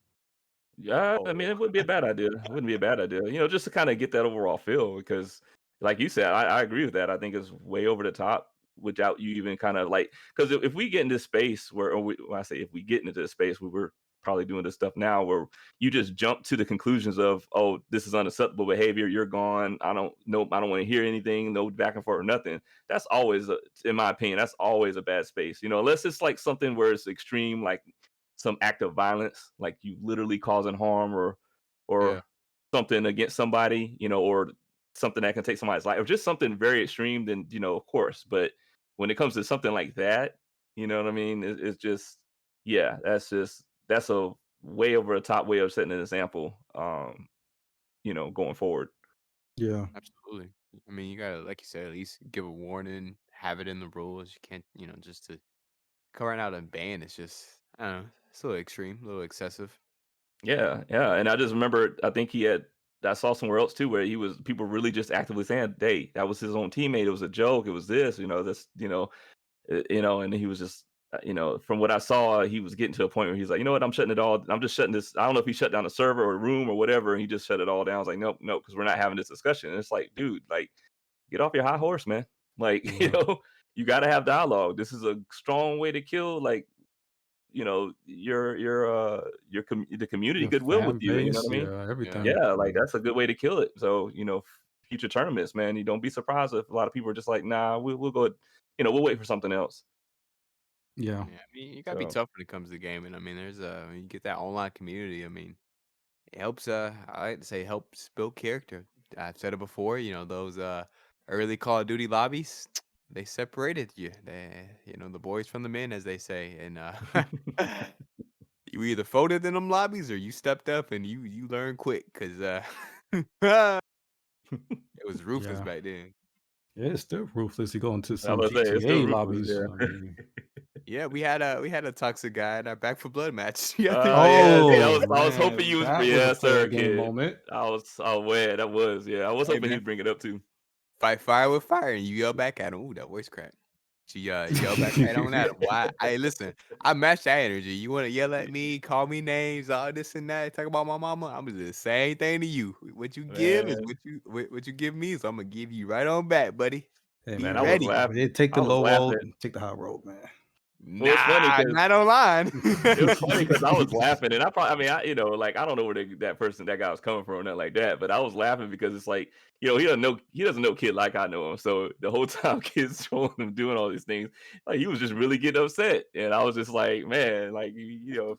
Yeah, I Oh. mean, it wouldn't be a bad idea. It wouldn't be a bad idea, just to kind of get that overall feel. Because, like you said, I agree with that. I think it's way over the top without you even kind of like, because if we get in this space where, when I say if we get into this space where we're probably doing this stuff now, where you just jump to the conclusions of, oh, this is unacceptable behavior, you're gone. I don't know. I don't want to hear anything, no back and forth or nothing. That's always, in my opinion, that's always a bad space. Unless it's like something where it's extreme, like some act of violence, like you literally causing harm, Yeah. or something against somebody, or something that can take somebody's life, or just something very extreme, then of course. But when it comes to something like that, you know what I mean? It's just, yeah, that's a way over the top way of setting an example, going forward. Yeah, Absolutely. I mean, you gotta, like you said, at least give a warning, have it in the rules. You can't, just to come right out and ban. It's just, I don't know, it's a little extreme, a little excessive. Yeah, yeah, and I just remember, I think I saw somewhere else too where people really just actively saying, "Hey, that was his own teammate. It was a joke. It was this, and he was just, from what I saw, he was getting to a point where he's like, you know what, I'm shutting it all. I'm just shutting this. I don't know if he shut down a server or a room or whatever, and he just shut it all down. I was like, nope, nope, because we're not having this discussion. And it's like, dude, like, get off your high horse, man. Like, yeah, you got to have dialogue. This is a strong way to kill, like, the community your goodwill with fan you. You know base, what I mean? yeah, Yeah. everything. Yeah, like that's a good way to kill it. So, future tournaments, man, you don't be surprised if a lot of people are just like, nah, we'll go, we'll wait for something else. Yeah, Yeah. I mean, you gotta be So tough when it comes to gaming. I mean, when you get that online community. I mean, it helps. I like to say helps build character. I've said it before. Those early Call of Duty lobbies, they separated you. The boys from the men, as they say, and you either folded in them lobbies or you stepped up and you learned quick, 'cause, it was ruthless Yeah. back then. Yeah, it's still ruthless. You go into I some was about to say it's still GTA ruthless, lobbies. I mean, yeah. Yeah, we had a toxic guy in our Back for Blood match the other Yeah, see, oh I was hoping man, you was that was a yeah, player sir, game kid. moment. Oh, man, that was, yeah. I was Hey, hoping man, he'd bring it up too. fight fire with fire, and you yell back at him. Ooh, that voice crack. She, yell back right on at him. Why? Hey, listen, I match that energy. You wanna yell at me, call me names, all this and that, talk about my mama, Imma do the same thing to you. What you give is Man, what you give me, so Imma give you right on back, buddy. Hey Be man, man, if ready. they take I the was low road, laughing. take the high road, man. Well, it's funny Nah, because not online. it was funny because I was laughing, and I mean, like, I don't know where that guy was coming from or nothing like that, but I was laughing because it's like, he doesn't know kid like I know him. So the whole time kids showing him doing all these things, like he was just really getting upset, and I was just like, man, like it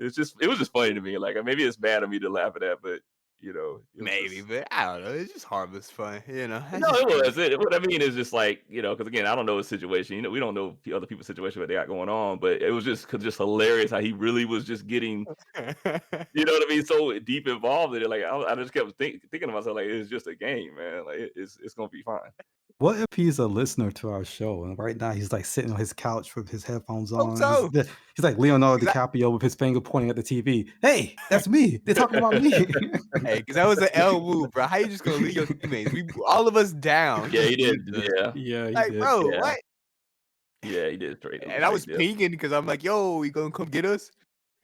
was just funny to me. Like maybe it's bad of me to laugh at that, but it was Maybe, just. but I don't know. It's just harmless fun, No, That's just it me. was. What I mean is just like, because again, I don't know his situation. We don't know other people's situation, what they got going on. But it was just hilarious how he really was just getting, you know what I mean, so deep involved in it. Like I just kept thinking to myself, like it's just a game, man. Like it's gonna be fine. What if he's a listener to our show and right now he's like sitting on his couch with his headphones Hope on? so. He's like Leonardo 'Cause DiCaprio with his finger pointing at the TV. Hey, that's me. They're talking about I me. Hey, cause that was an L move, bro. How you just gonna leave your teammates? We all of us down. He Yeah, he just did. muted us. Yeah, Yeah, he Like, did. bro, yeah, what? yeah. He did And I was straight dip. pinging because I'm like, "Yo, you gonna come get us?"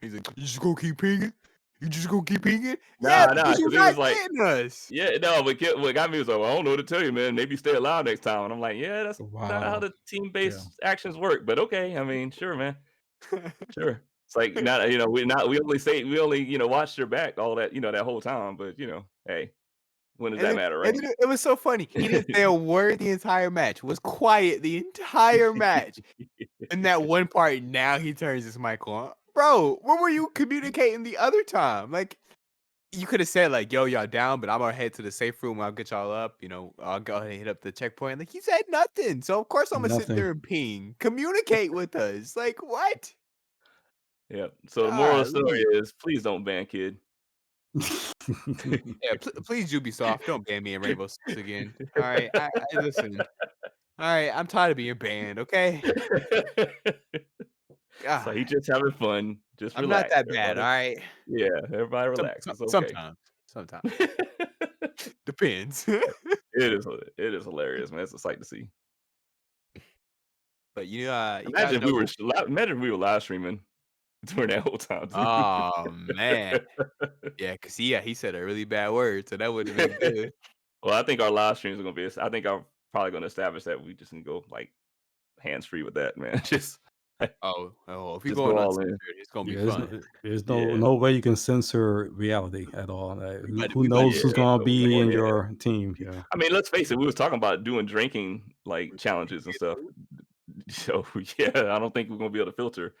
He's like, "You just gonna keep pinging? You just gonna keep pinging?" Yeah, Nah, because you're because it not was like, getting us. yeah, no, but what got me was like, well, I don't know what to tell you, man. Maybe stay alive next time. And I'm like, yeah, that's not how Wow. the team Yeah. based actions work. But okay, I mean, sure, man. Sure. It's like not we only watched your back all that, that whole time, but hey, when does And that then, matter, and right? then it was so funny. He didn't say a word the entire match. Was quiet the entire match. And that one part, now he turns his mic on. Bro, what were you communicating the other time? Like, you could have said, like, "Yo, y'all down, but I'm gonna head to the safe room. I'll get y'all up. I'll go ahead and hit up the checkpoint." Like, he said nothing. So of course I'm gonna sit there Nothing. and ping. Communicate with us. Like, what? Yeah. So the moral of the story Golly. is please don't ban kid. Yeah, please Ubisoft, don't ban me in Rainbow Six again. All right, I listen. All right, I'm tired of being banned. Okay, So he God, just having fun. Just I'm not relax, that bad. All everybody. right, Yeah, everybody relax. It's okay. sometimes depends. It is hilarious, man. It's a sight to see. But you guys know who? Imagine if we were live streaming during that whole time too. Oh man, yeah, cause he said a really bad word, so that would have been good. Well, I think our live streams are gonna be. I think I'm probably gonna establish that we just can go like hands free with that, man. Oh, if you're Just go going all in. uncensored, it's gonna be Yeah, fun. there's Yeah, no way you can censor reality at all. Who We about to knows yeah. get who's gonna So we be go in ahead. your team? Yeah. I mean, let's face it. We was talking about doing drinking like challenges and stuff. So yeah, I don't think we're gonna be able to filter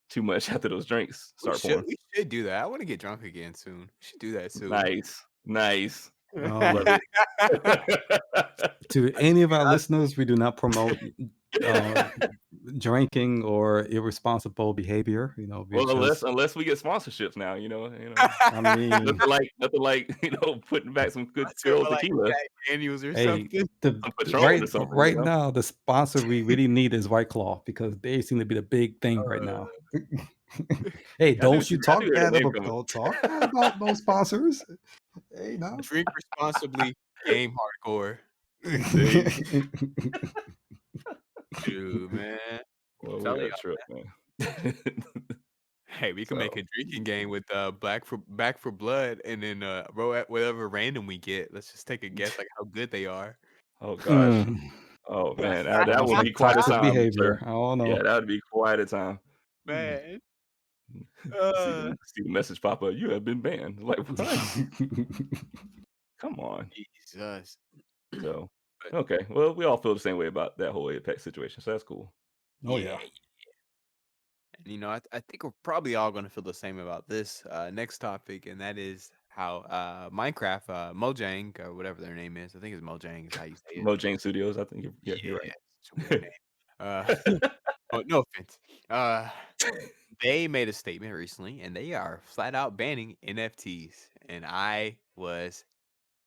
too much after those drinks start pouring. We should do that. I want to get drunk again soon. We should do that soon. Nice, nice. Love Um, it. to any of our listeners, we do not promote uh, drinking or irresponsible behavior. We Well, unless just, unless we get sponsorships now, I mean, nothing like putting back some good Sponsor old by like tequila, Jack Daniels or hey, something. some Patron or something. right now, the sponsor we really need is White Claw because they seem to be the big thing right Uh, now. Hey, I do hear the name coming. don't talk bad about those sponsors. Hey, now. Drink responsibly, game hardcore. There you go. Dude, man. Well, we Tell are a you. trip, man. Hey, we can make So, a drinking game with Back for Blood, and then roll at whatever random we get. Let's just take a guess like how good they are. oh gosh, Mm, oh man, that sounds would like be quite a toxic time, behavior. sir. I don't Yeah, know. that would be quite a time. Man. See Uh the message pop up. You have been banned. Like what? Come on. Jesus. So But okay, well, we all feel the same way about that whole Apex situation, so that's cool. Oh yeah. yeah. And I think we're probably all gonna feel the same about this next topic, and that is how Minecraft, Mojang or whatever their name is. I think it's Mojang is how you say it. Mojang Studios, I think you're Yeah, right. such a weird name. Uh oh, no offense. Uh they made a statement recently, and they are flat out banning NFTs, and I was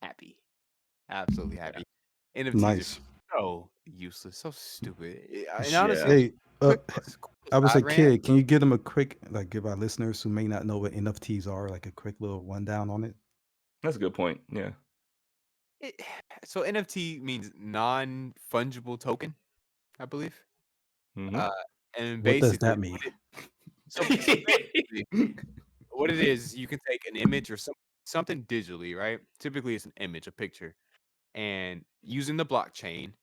happy, absolutely Yeah. happy. NFTs are Nice. so useless, so stupid. And Yeah. honestly, Hey, quick, quick I would say, side rant. kid, can you give them a quick, like, give our listeners who may not know what NFTs are, like a quick little rundown on it? That's a good point. Yeah. It, so NFT means non fungible token, I believe. Mhm. Uh, and What does basically, that mean? so basically, what it is, you can take an image or something digitally, right? Typically, it's an image, a picture, and using the blockchain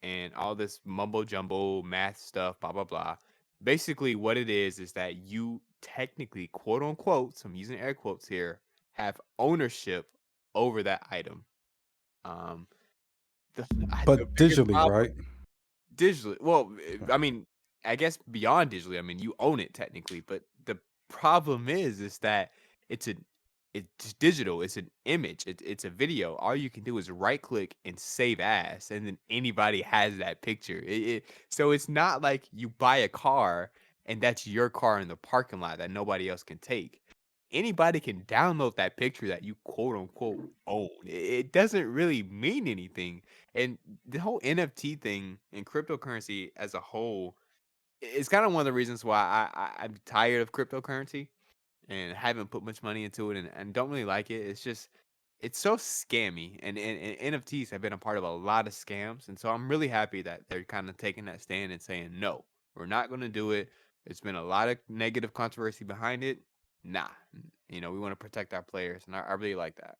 and all this mumbo jumbo math stuff, blah blah blah. Basically, what it is that you technically, quote unquote, so I'm using air quotes here, have ownership over that item. Um, the But biggest digitally, problem right? digitally, well, I mean, I guess beyond digitally, I mean, you own it technically, but the problem is that it's a it's digital, it's an image, it's a video. All you can do is right click and save as, and then anybody has that picture. So it's not like you buy a car and that's your car in the parking lot that nobody else can take. Anybody can download that picture that you quote unquote own. It doesn't really mean anything. And the whole NFT thing and cryptocurrency as a whole is kind of one of the reasons why I'm tired of cryptocurrency and haven't put much money into it and don't really like it. It's just it's so scammy and NFTs have been a part of a lot of scams. And so I'm really happy that they're kind of taking that stand and saying, no, we're not going to do it. It's been a lot of negative controversy behind it. Nah, we want to protect our players. And I really like that.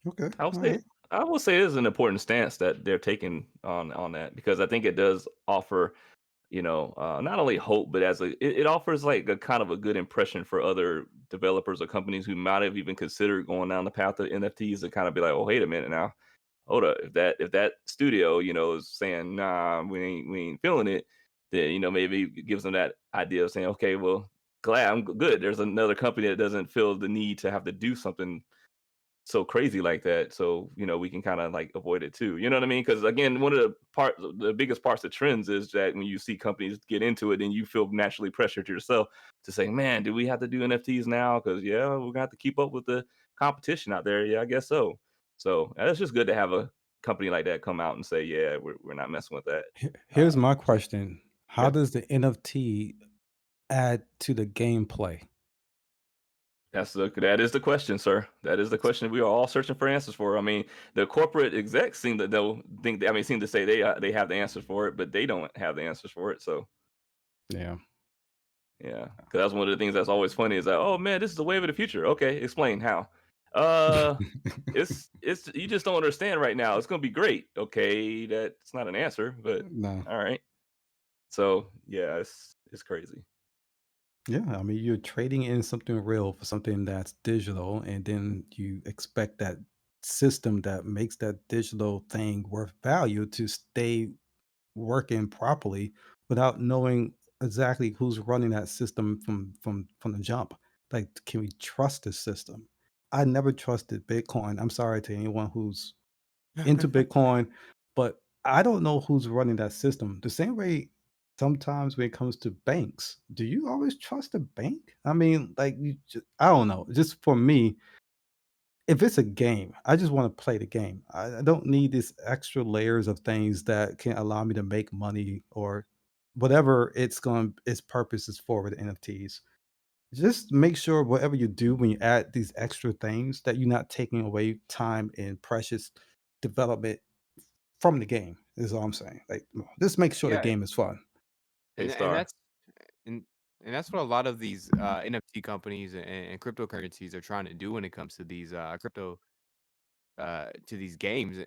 Okay, I would all say right. I will say it is an important stance that they're taking on that because I think it does offer, not only hope, but it offers like a kind of a good impression for other developers or companies who might have even considered going down the path of NFTs to kind of be like, oh, wait a minute now, hold up, if that studio, is saying, nah, we ain't feeling it, then maybe it gives them that idea of saying, okay, well, glad I'm good. There's another company that doesn't feel the need to have to do something so crazy like that, so we can kind of like avoid it too, you know what I mean? Because again, one of the biggest parts of trends is that when you see companies get into it, then you feel naturally pressured yourself to say, man, do we have to do NFTs now? Because yeah, we're gonna have to keep up with the competition out there. Yeah, I guess so. So it's just good to have a company like that come out and say, yeah, we're not messing with that. Here's my question. How Yeah. does the NFT add to the gameplay? That is the question, sir. That is the question we are all searching for answers for. I mean, the corporate execs seem that they'll think. I mean, seem to say they have the answers for it, but they don't have the answers for it. So Yeah. yeah, because that's one of the things that's always funny is that, oh man, this is the wave of the future. Okay, explain how. Uh, it's you just don't understand right now. It's gonna be great. Okay, that's not an answer, but No. all right. So yeah, it's crazy. Yeah, I mean, you're trading in something real for something that's digital, and then you expect that system that makes that digital thing worth value to stay working properly without knowing exactly who's running that system from the jump. Like, can we trust this system? I never trusted Bitcoin. I'm sorry to anyone who's into Bitcoin, but I don't know who's running that system. The same way sometimes when it comes to banks, do you always trust a bank? I mean, like I don't know. Just for me, if it's a game, I just want to play the game. I don't need these extra layers of things that can allow me to make money or whatever its purpose is for with NFTs. Just make sure whatever you do when you add these extra things that you're not taking away time and precious development from the game, is all I'm saying. Like, just make sure the Yeah, game is fun. Hey, and Star. that's and and that's what a lot of these NFT companies and cryptocurrencies are trying to do when it comes to these crypto to these games.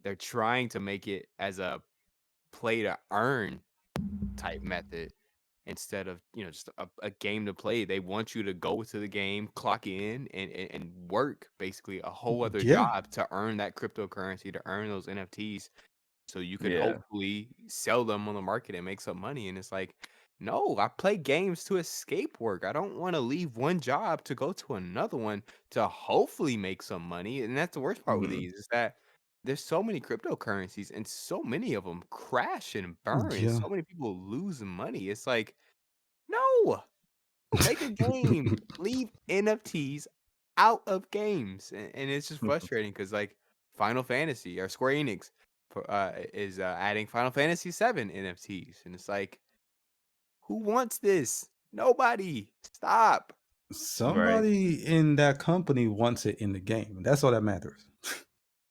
They're trying to make it as a play to earn type method instead of just a game to play. They want you to go to the game, clock in, and work basically a whole other Yeah. job to earn that cryptocurrency, to earn those NFTs so you can Yeah. hopefully sell them on the market and make some money. And it's like, no, I play games to escape work. I don't want to leave one job to go to another one to hopefully make some money. And that's the worst part with Mhm. these is that there's so many cryptocurrencies and so many of them crash and burn and Yeah. so many people lose money. It's like, no. Make a game. Leave NFTs out of games, and it's just frustrating because like Final Fantasy or Square Enix is adding Final Fantasy 7 NFTs, and it's like, who wants this? Nobody. Stop. Right. Somebody in that company wants it in the game. That's all that matters.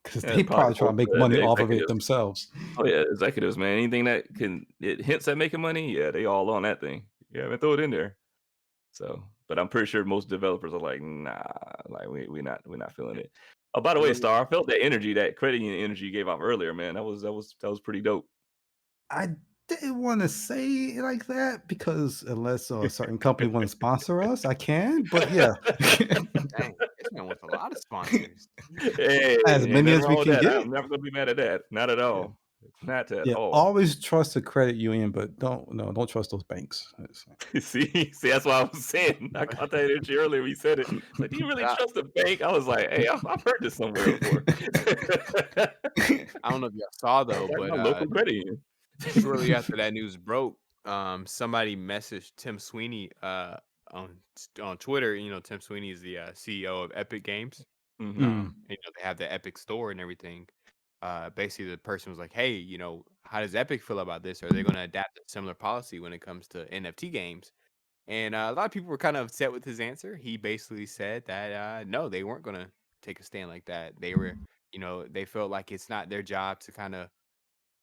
Because Yeah, they probably probably try to make money the off of it executives. themselves. Oh yeah, executives, man. Anything that can it hints at making money, yeah, they all on that thing. Yeah, man, throw it in there. So, but I'm pretty sure most developers are like, nah, like we're not feeling it. Oh, by the way, Look, Star, I felt that energy, that credit union energy you gave off earlier, man. That was pretty dope. I didn't want to say it like that because unless a certain company want to sponsor us, I can. But yeah, dang, this man wants a lot of sponsors. Hey, as ain't many nothing as we wrong with can that. get. I'm never gonna be mad at that. Not at Yeah, all. Not at yeah. all. Always trust the credit union, but don't trust those banks. See, that's why I was saying. I caught that energy earlier when you said it. It's like, do you really I, trust the bank? I was like, hey, I've heard this somewhere before. I don't know if y'all saw It's though, like but my local credit union. shortly after that news broke, somebody messaged Tim Sweeney on Twitter. You know, Tim Sweeney is the CEO of Epic Games. Mhm. Mm. You know, they have the Epic store and everything. Basically, the person was like, "Hey, you know, how does Epic feel about this? Are they going to adapt a similar policy when it comes to NFT games?" And a lot of people were kind of upset with his answer. He basically said that no, they weren't going to take a stand like that. They were, you know, they felt like it's not their job to kind of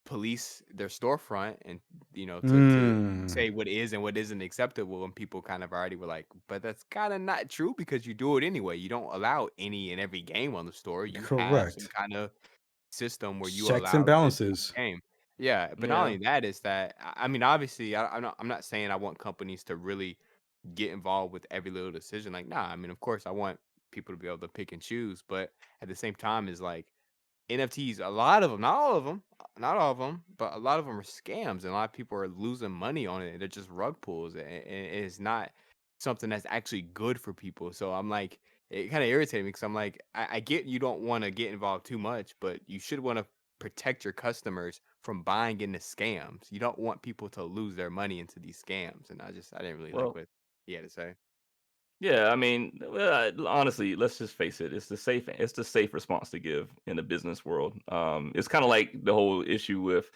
police their storefront and you know to Mm. say what is and what isn't acceptable, and people kind of already were like, but that's kind of not true because you do it anyway. You don't allow any and every game on the store. You have some Correct. kind of system where you Checks allow and to do balances. the game. Yeah, but not Yeah. only that is that I mean, obviously, I'm not saying I want companies to really get involved with every little decision. Like, nah, I mean, of course, I want people to be able to pick and choose, but at the same time, is like NFTs, a lot of them, not all of them, not all of them, but a lot of them are scams, and a lot of people are losing money on it. They're just rug pulls, and it's not something that's actually good for people. So I'm like, it kind of irritates me because I'm like, I get you don't want to get involved too much, but you should want to protect your customers from buying into scams. You don't want people to lose their money into these scams, and I didn't really like Well, what he had to say. yeah, I mean, well, honestly, let's just face it. It's the safe response to give in the business world. It's kind of like the whole issue with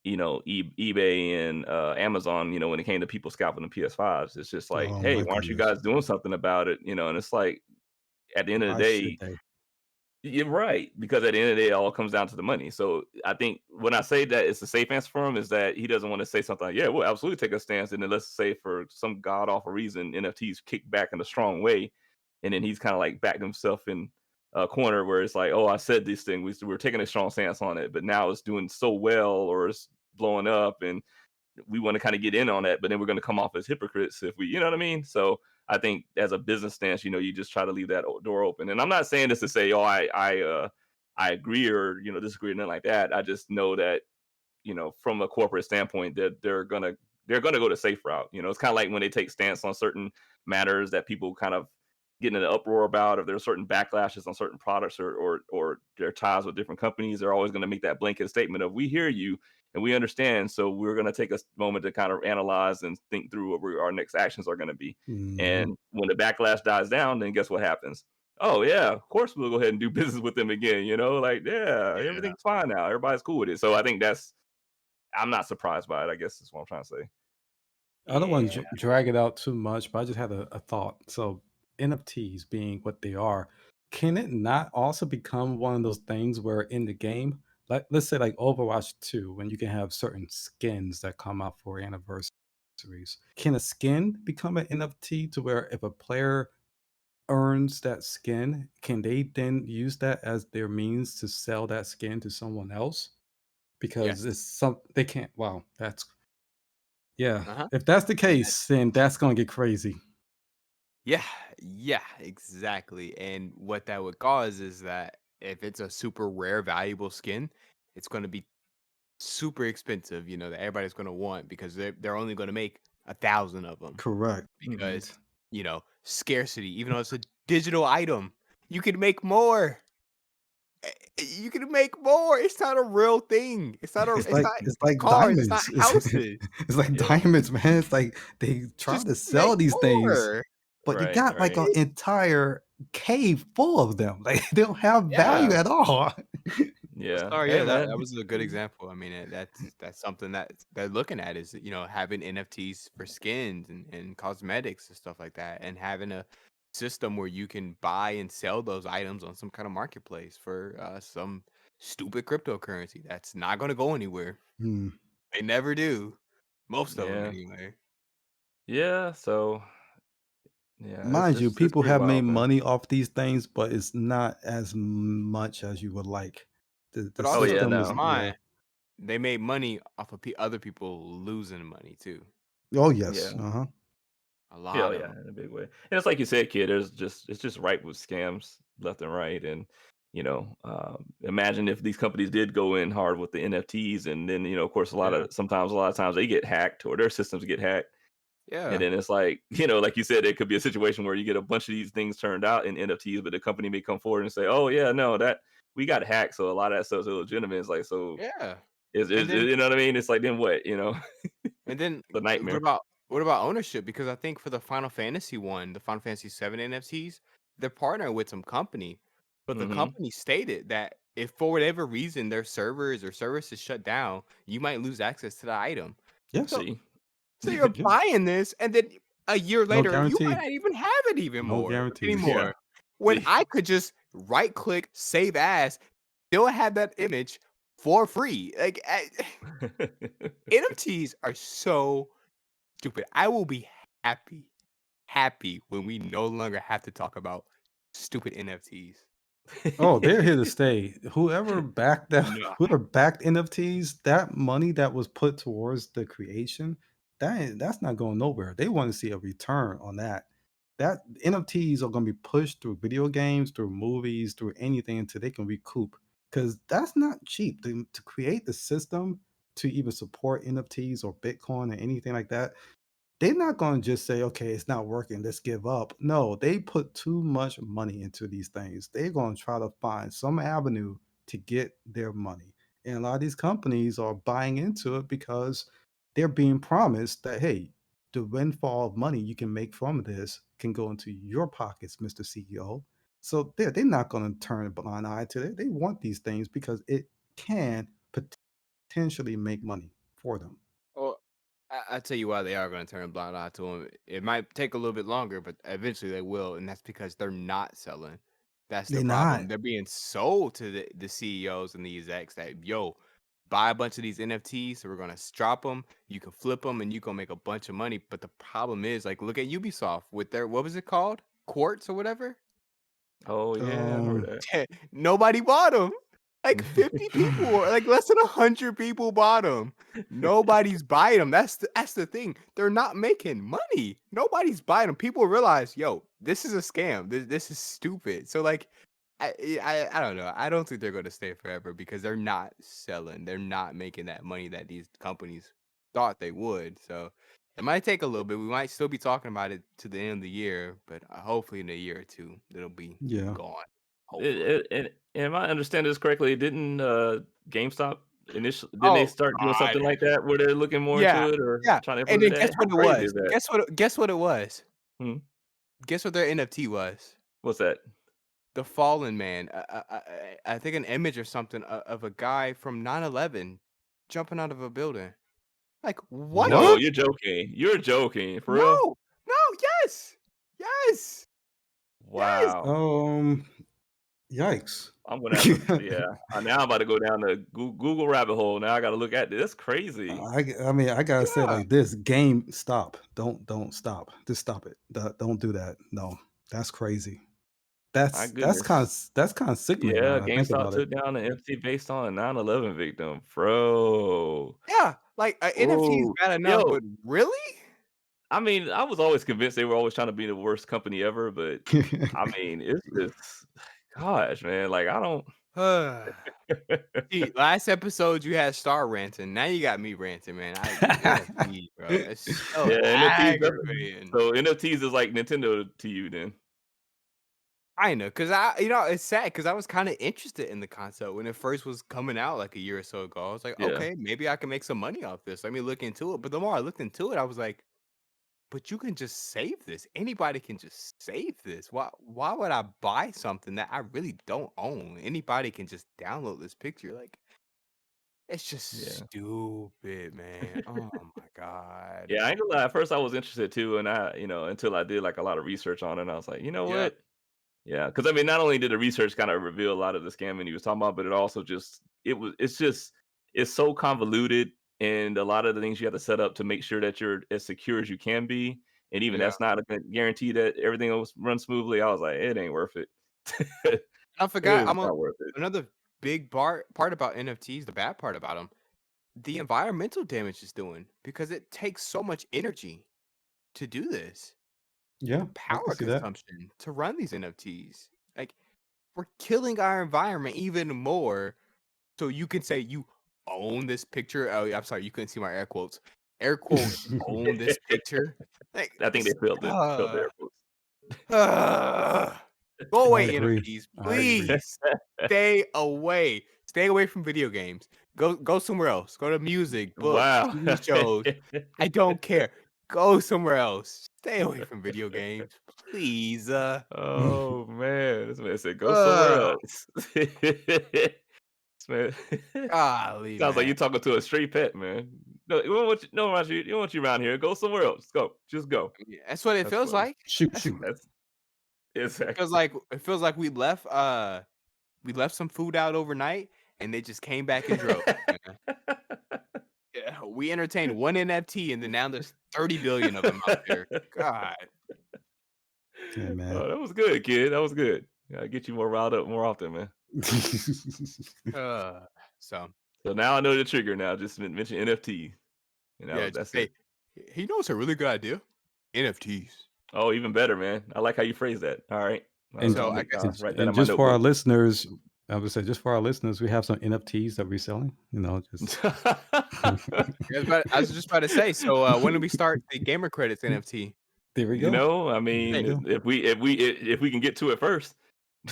eBay and Amazon. When it came to people scalping the PS5s, it's just like, Oh hey, my why aren't you goodness. guys doing something about it? And it's like at the end of the Why should day, they? you're right, because at the end of the day, it all comes down to the money. So I think when I say that it's the safe answer for him is that he doesn't want to say something like, "Yeah, we'll absolutely take a stance," and then let's say for some god awful reason, NFTs kick back in a strong way, and then he's kind of like backed himself in a corner where it's like, "Oh, I said this thing, we're taking a strong stance on it, but now it's doing so well or it's blowing up, and we want to kind of get in on that, but then we're going to come off as hypocrites if we, you know what I mean?" So I think as a business stance, you just try to leave that door open. And I'm not saying this to say, oh, I agree or disagree or nothing like that. I just know that from a corporate standpoint, that they're gonna go the safe route. It's kind of like when they take stance on certain matters that people kind of get in an uproar about, if there's certain backlashes on certain products or their ties with different companies, they're always going to make that blanket statement of, we hear you and we understand, so we're going to take a moment to kind of analyze and think through what our next actions are going to be. Mhm. And when the backlash dies down, then guess what happens? Oh yeah, of course we'll go ahead and do business with them again. Like, yeah, Yeah. everything's fine now. Everybody's cool with it. So I think I'm not surprised by it, I guess is what I'm trying to say. I don't want Yeah. to drag it out too much, but I just had a thought. So NFTs being what they are, can it not also become one of those things where in the game, like let's say like Overwatch 2, when you can have certain skins that come out for anniversaries, can a skin become an NFT to where if a player earns that skin, can they then use that as their means to sell that skin to someone else? Because Yes. it's some they can't. Wow, that's yeah. Uh huh. If that's the And case, then that's gonna get crazy. yeah, yeah, exactly. And what that would cause is that if it's a super rare, valuable skin, it's going to be super expensive. You know that everybody's going to want because they're only going to make 1,000 of them Correct. Mhm. because scarcity. Even though it's a digital item, you can make more. You can make more. It's not a real thing. It's not It's like cars. It's not diamonds. houses. It's like Yeah. diamonds, man. It's like they try Just to make sell these things, more. but you Right, got like right. an entire cave full of them. Like they don't have value Yeah. Yeah. at all. Yeah. Sorry, Hey, yeah, that man. that was a good example. I mean, that's something that they're looking at is, having NFTs for skins and cosmetics and stuff like that, and having a system where you can buy and sell those items on some kind of marketplace for some stupid cryptocurrency that's not going to go anywhere. Hmm. They never do. Most of them, Yeah. anyway. Yeah, so yeah, Mind you, it's people pretty have made wild, man. money off these things, but it's not as much as you would like. The But Oh, also yeah, system keep in is no. yeah. mind, they made money off of other people losing money too. Oh yes. Yeah. Uh-huh. A Yeah, oh, lot of yeah, them. in a big way. And it's like you said, kid, it's just ripe with scams left and right. And, imagine if these companies did go in hard with the NFTs and then, of course, Yeah. a lot of times they get hacked or their systems get hacked. And Yeah. then it's like, like you said, it could be a situation where you get a bunch of these things turned out in NFTs, but the company may come forward and say, "Oh yeah, no, that we got hacked, so a lot of that stuff's illegitimate." It's like, so Yeah. And is then you know what I mean? It's like then what? And then The what nightmare. about what about ownership? Because I think for the Final Fantasy one, the Final Fantasy 7 NFTs, they're partnering with some company, but the Hmm. company stated that if for whatever reason their servers or services shut down, you might lose access to the item. Yes. So See, so you're buying this, and then a year No later, you might guarantee. not even have it even No more guarantees. yeah, anymore. When see. I could just right click, save as, still have that image for free. NFTs are so stupid. I will be happy when we no longer have to talk about stupid NFTs. Oh, they're here to stay. Whoever backed that, No. whoever backed NFTs, that money that was put towards the creation, that's not going nowhere. They want to see a return on that. That NFTs are going to be pushed through video games, through movies, through anything until they can recoup. Because that's not cheap to create the system to even support NFTs or Bitcoin or anything like that. They're not going to just say, okay, it's not working, let's give up. No, they put too much money into these things. They're going to try to find some avenue to get their money. And a lot of these companies are buying into it because they're being promised that, hey, the windfall of money you can make from this can go into your pockets, Mr. CEO. So they're not going to turn a blind eye to it. They want these things because it can potentially make money for them. Well, I tell you why they are going to turn a blind eye to them. It might take a little bit longer, but eventually they will, and that's because they're not selling. That's the They're problem. not. They're being sold to the CEOs and the execs that buy a bunch of these NFTs, so we're gonna drop them. You can flip them, and you can make a bunch of money. But the problem is, like, look at Ubisoft with their what was it called, Quartz or whatever. Oh yeah, I Um, remember Nobody bought them. Like that. 50 people or like less than 100 people bought them. Nobody's buying them. That's the thing. They're not making money. Nobody's buying them. People realize, yo, this is a scam. This is stupid. So like I don't know. I don't think they're going to stay forever because they're not selling. They're not making that money that these companies thought they would. So it might take a little bit. We might still be talking about it to the end of the year, but hopefully in a year or two it'll be yeah. gone. Hopefully. And am I understand this correctly? Didn't GameStop initially didn't they Oh start doing God. something like that where they're looking more Yeah, into it or yeah, trying to and implement then guess that? How what it crazy was? is that? Guess what it was? Hmm. Guess what their NFT was? What's that? The Fallen Man. I think an image or something of a guy from 9/11 jumping out of a building. Like, No, what? What? you're joking. You're joking. For real? No! No, yes! Yes! Yes! Wow. Um, yikes. I'm gonna have to, yeah. Now I'm about to go down the Google rabbit hole. Now I got to look at this. That's crazy. I mean, I gotta say it Yeah. like this: game, stop! Don't stop! Just stop it! Don't do that. No, that's crazy. My That's kind of goodness. that's kind of sickening Yeah, now that I think GameStop about it. took down an NFT based on a 9/11 victim. Bro. Yeah, like, NFT is Oh, bad enough, yo, but really? I mean, I was always convinced they were always trying to be the worst company ever, but I mean, it's just, gosh, man, like I don't. See, last episode you had Star ranting. Now you got me ranting, man. These NFTs, bro. It's so Yeah, NFTs definitely. aggravating. So NFTs is like Nintendo to you then. I know, cause it's sad, cause I was kinda interested in the concept when it first was coming out, like, a year or so ago. I was like, Yeah, "Okay, maybe I can make some money off this. Let me look into it." But the more I looked into it, I was like, "But you can just save this. Anybody can just save this. Why would I buy something that I really don't own? Anybody can just download this picture." Like, it's just yeah. stupid, man. Oh my god. Yeah, I ain't gonna lie, at first I was interested too, and until I did, like, a lot of research on it, and I was like, "You know Yeah, what?" Yeah, because I mean, not only did the research kinda reveal a lot of the scamming he was talking about, but it also it's so convoluted, and a lot of the things you have to set up to make sure that you're as secure as you can be, and even yeah. that's not a good guarantee that everything will run smoothly. I was like, "It ain't worth it." I It forgot, is not worth it. another big part about NFTs, the bad part about them, the environmental damage it's doing, because it takes so much energy to do this, Yeah, and I can power see that. consumption to run these NFTs. Like, we're killing our environment even more, so you can say you own this picture. Oh, yeah, I'm sorry, you couldn't see my air quotes. Air quote, "own this picture." Like, I think they felt the uh air quotes. Ugh. Go I away, agree. NFTs, I agree. please. Stay away. Stay away from video games. Go somewhere else. Go to music, books, Wow. TV shows. I don't care. Go somewhere else. Stay away from video games, please. Oh, man. This man said, "Go somewhere Ugh, else." This man golly, sounds like man. you talking to a stray pet, man. No, we don't want you no, want you, don't want you around here. Go somewhere else. Go. Just go. Yeah, that's what it That's feels funny. like. Shoot, That's shoot. That's feels exactly. like it feels like we left some food out overnight and they just came back and drove. Man. Yeah, we entertained one NFT and then now there's 30 billion of them out there. God. Yeah, man. Oh, that was good, kid. That was good. Gotta get you more riled up more often, man. Uh, so So now I know the trigger now. Just mention NFT, and yeah, just that's say, it. "He knows a really good idea? NFTs." Oh, even better, man. I like how you phrase that. All right. and So I guess I'll and write that and in my just for our notebook. listeners, I would say just for our listeners, we have some NFTs that we're selling. Just I was just about to say, so, when do we start the gamer credits NFT? there we You go. know, I There we Hey, mean, go. if we can get to it first,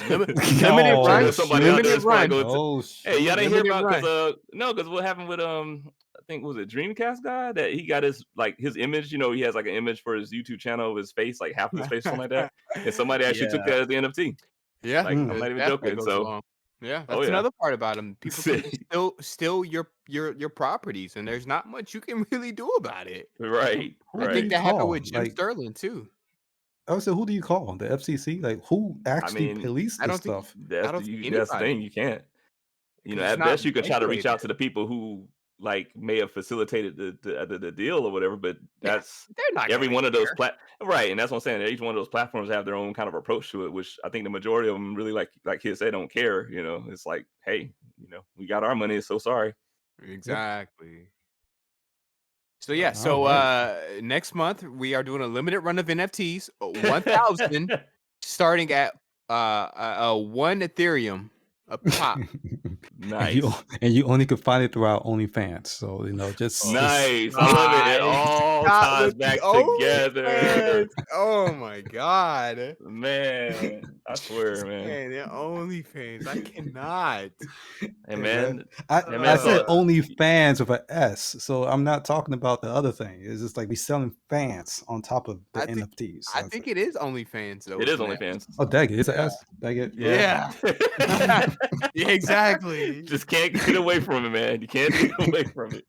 limited I'm sure Oh run, there's somebody out there shoot! limited that's probably run, going to. Oh Hey, y'all shoot! didn't hear limited about because run. no, because what happened with I think was it Dreamcast guy that he got his image. He has like an image for his YouTube channel of his face, like half of his face, something like that, and somebody actually took Yeah, that as the NFT. yeah, Like I'm Mm. not even that joking. goes So, along. Yeah, oh that's yeah, another part about them. People can just steal your properties, and there's not much you can really do about it. right, Who I do think right. you that happened call? with Jim Like Sterling too. I would say, who do you call? The FCC? Like who I actually mean, police I this don't think stuff? that's the thing. anybody, You can't. because it's At not best, you can try to reach regulated. out to the people who like may have facilitated the deal or whatever. But Yeah, that's they're not every gonna one of those care. right, and that's what I'm saying. Each one of those platforms have their own kind of approach to it, which I think the majority of them really like kids say don't care. It's like, hey, we got our money. So sorry. Yep. Exactly. So yeah, So All so right. next month we are doing a limited run of NFTs, 1,000, starting at 1 Ethereum a pop. and you nice. and you only could find it through our OnlyFans. So Oh just Nice. I love it. It my all God, ties with the back together. OnlyFans. Oh my God. Man, I Just swear, man. saying, the OnlyFans. I cannot. Hey, hey man, man. I Hey, I man. said So, Uh, OnlyFans with a S. So I'm not talking about the other thing. It's just like we selling fans on top of the I think NFTs. I That's think it. it is OnlyFans though it with is an S. OnlyFans. Oh, dang it! It's a Yeah. S. Dang it. Yeah. Yeah. Yeah, exactly. Just can't get away from it, man. You can't get away from it.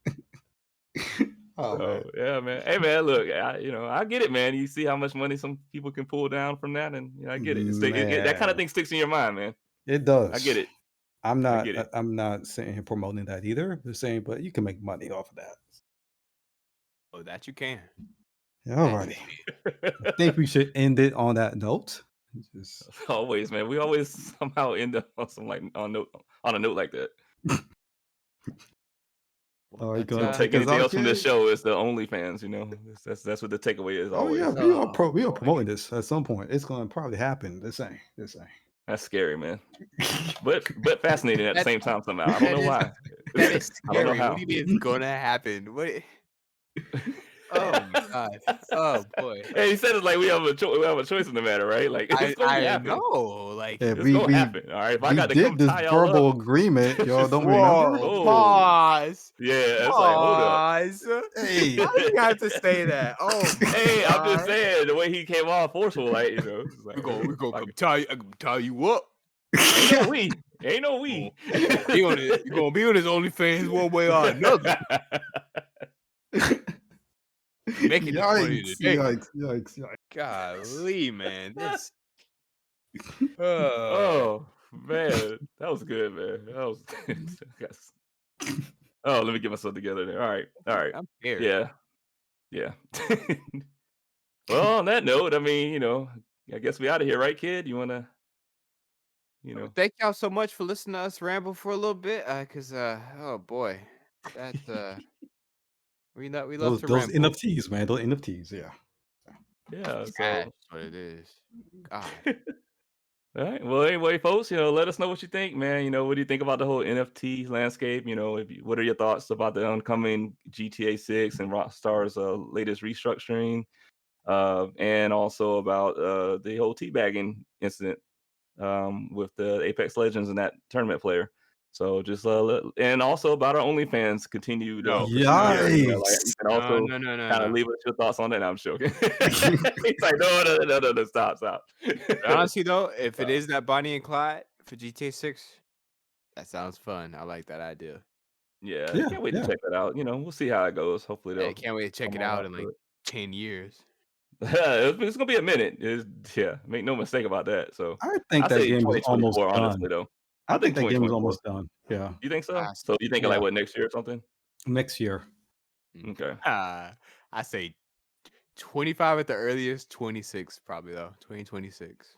Oh So man, yeah, man. Hey, man. Look, I get it, man. You see how much money some people can pull down from that, and I get it. That kind of man, thing sticks in your mind, man. it I get does. it. I'm I not. get it. I'm not sitting here promoting that either. Just saying, but you can make money off of that. Oh, that you can. That you Alrighty. I think we should end it on that note. Just Always, man. We always somehow end up on on a note like that. are you That's gonna Don't take take us anything out, else from this kid? show. It's the OnlyFans, you know. That's what the takeaway is Oh yeah, always. we are boy. promoting this at some point. It's gonna probably happen. This ain't. That's scary, man. But fascinating at the That same time somehow. I don't that know is why. that is I don't know scary. What do how. you mean it's gonna happen? What Oh my god. Oh boy. Hey, he said it like we have a choice in the matter, right? Like it's gonna be I happening. know. Like, Yeah, It's we gonna we happen. All right. If I we got to come did this tie y'all up, verbal agreement. Y'all don't remember? whoa, oh pause. yeah, it's like hold up. Pause. Hey, Why you have to say that? Oh my Hey, I'm just god. saying the way he came off forceful, like it's like We gonna like come tie you. I can tie you up. ain't no Oh, we. you gonna be on his OnlyFans one way or another. You making this money yikes, today. yikes, yikes, yikes. Golly, man. Uh, Oh man, that was good, man. That was. Yes. Oh, let me get myself together there. All right, I'm scared. yeah, yeah. Well, on that note, I mean, I guess we out of here, right, kid? You wanna, you Well, know, thank y'all so much for listening to us ramble for a little bit. Cause oh boy, that we love Those to those ramble. NFTs, man. Those NFTs, yeah. yeah. Cash, So, what it is. God. all right. Well, anyway, folks, let us know what you think, man. What do you think about the whole NFT landscape? What are your thoughts about the oncoming GTA 6 and Rockstar's latest restructuring? And also about the whole teabagging incident with the Apex Legends and that tournament player. So just and also about our OnlyFans continued No, no, procedure. no, Like you Yikes. can no, also no, no, no, kind of no. leave us your thoughts on that. I'm joking. He's like, no, no, no, no, no, stop, stop. But honestly though, if it Stop. is that Bonnie and Clyde for GTA 6, that sounds fun. I like that idea. Yeah, I Yeah, can't wait to yeah. check that out. We'll see how it goes. Hopefully Hey, they'll can't wait to check come it all out out in to like it. 10 years. It's gonna be a minute. Yeah, make no mistake about that. So I I think that say game is almost 2024, done. honestly though. I I think think that game is 2024. almost done. Yeah. You think so? I So say you think like Yeah. what next year or something? Next year. Okay. I say 25 at the earliest, 26 probably though. 2026.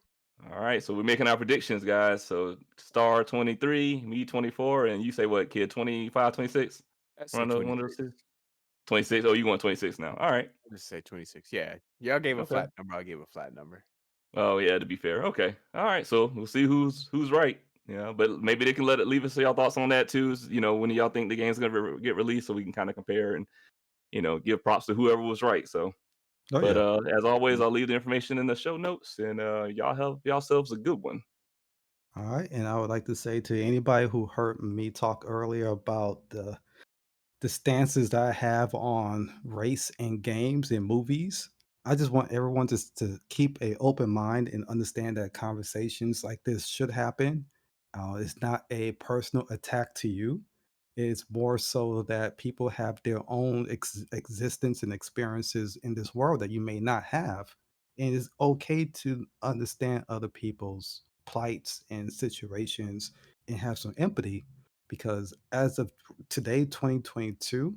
All right. So we're making our predictions, guys. So Star 23, me 24, and you say what, kid? 25, 26? I say One of 26. those two? 26. Oh, you want 26 now. All right. I'll just say 26. Yeah. Y'all gave a Okay. flat number. I gave a flat number. Oh yeah, to be fair. Okay. All right. So we'll see who's right. Yeah, but maybe they can leave us your thoughts on that too. When do y'all think the game's gonna get released, so we can kind of compare and give props to whoever was right. So, Oh but yeah. as always, I'll leave the information in the show notes, and y'all have yourselves a good one. All right. And I would like to say to anybody who heard me talk earlier about the stances that I have on race and games and movies. I just want everyone to keep a open mind and understand that conversations like this should happen. It's not a personal attack to you. It's more so that people have their own existence and experiences in this world that you may not have. And it's okay to understand other people's plights and situations and have some empathy because as of today, 2022,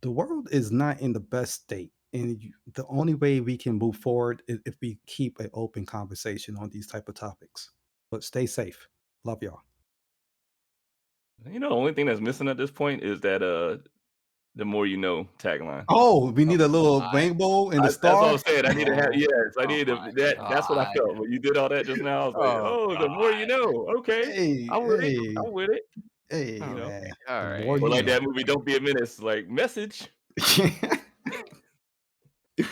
the world is not in the best state. And the only way we can move forward is if we keep an open conversation on these type of topics. But stay safe. Love y'all. The only thing that's missing at this point is that the more you know tagline. Oh, we Oh need a little my. rainbow and a That's what I'm star. saying. I need to have Oh, yes, I oh need to my that's what I god. felt. When you did all that just now, I was like, Oh oh, the more you god. know. Okay. Hey, I'm with it. hey, I'm with it. hey, You Okay. know. man. All The right. more Or you like know. that movie, Don't Be a Menace, like message.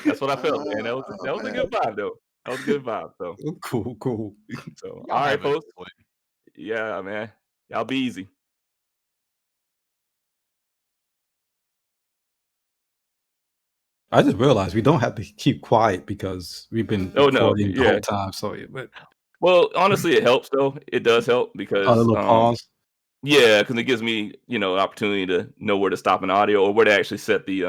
That's what I felt, man. Oh, That was a man. good vibe though. That was a good vibe. So Cool, cool. Y'all all right, have a good folks. one. Yeah, man. Y'all be easy. I just realized we don't have to keep quiet because we've been Oh no, recording the yeah. whole time. So, but Well, honestly, it helps though. It does help a because little pause. yeah, because it gives me, an opportunity to know where to stop an audio or where to actually set the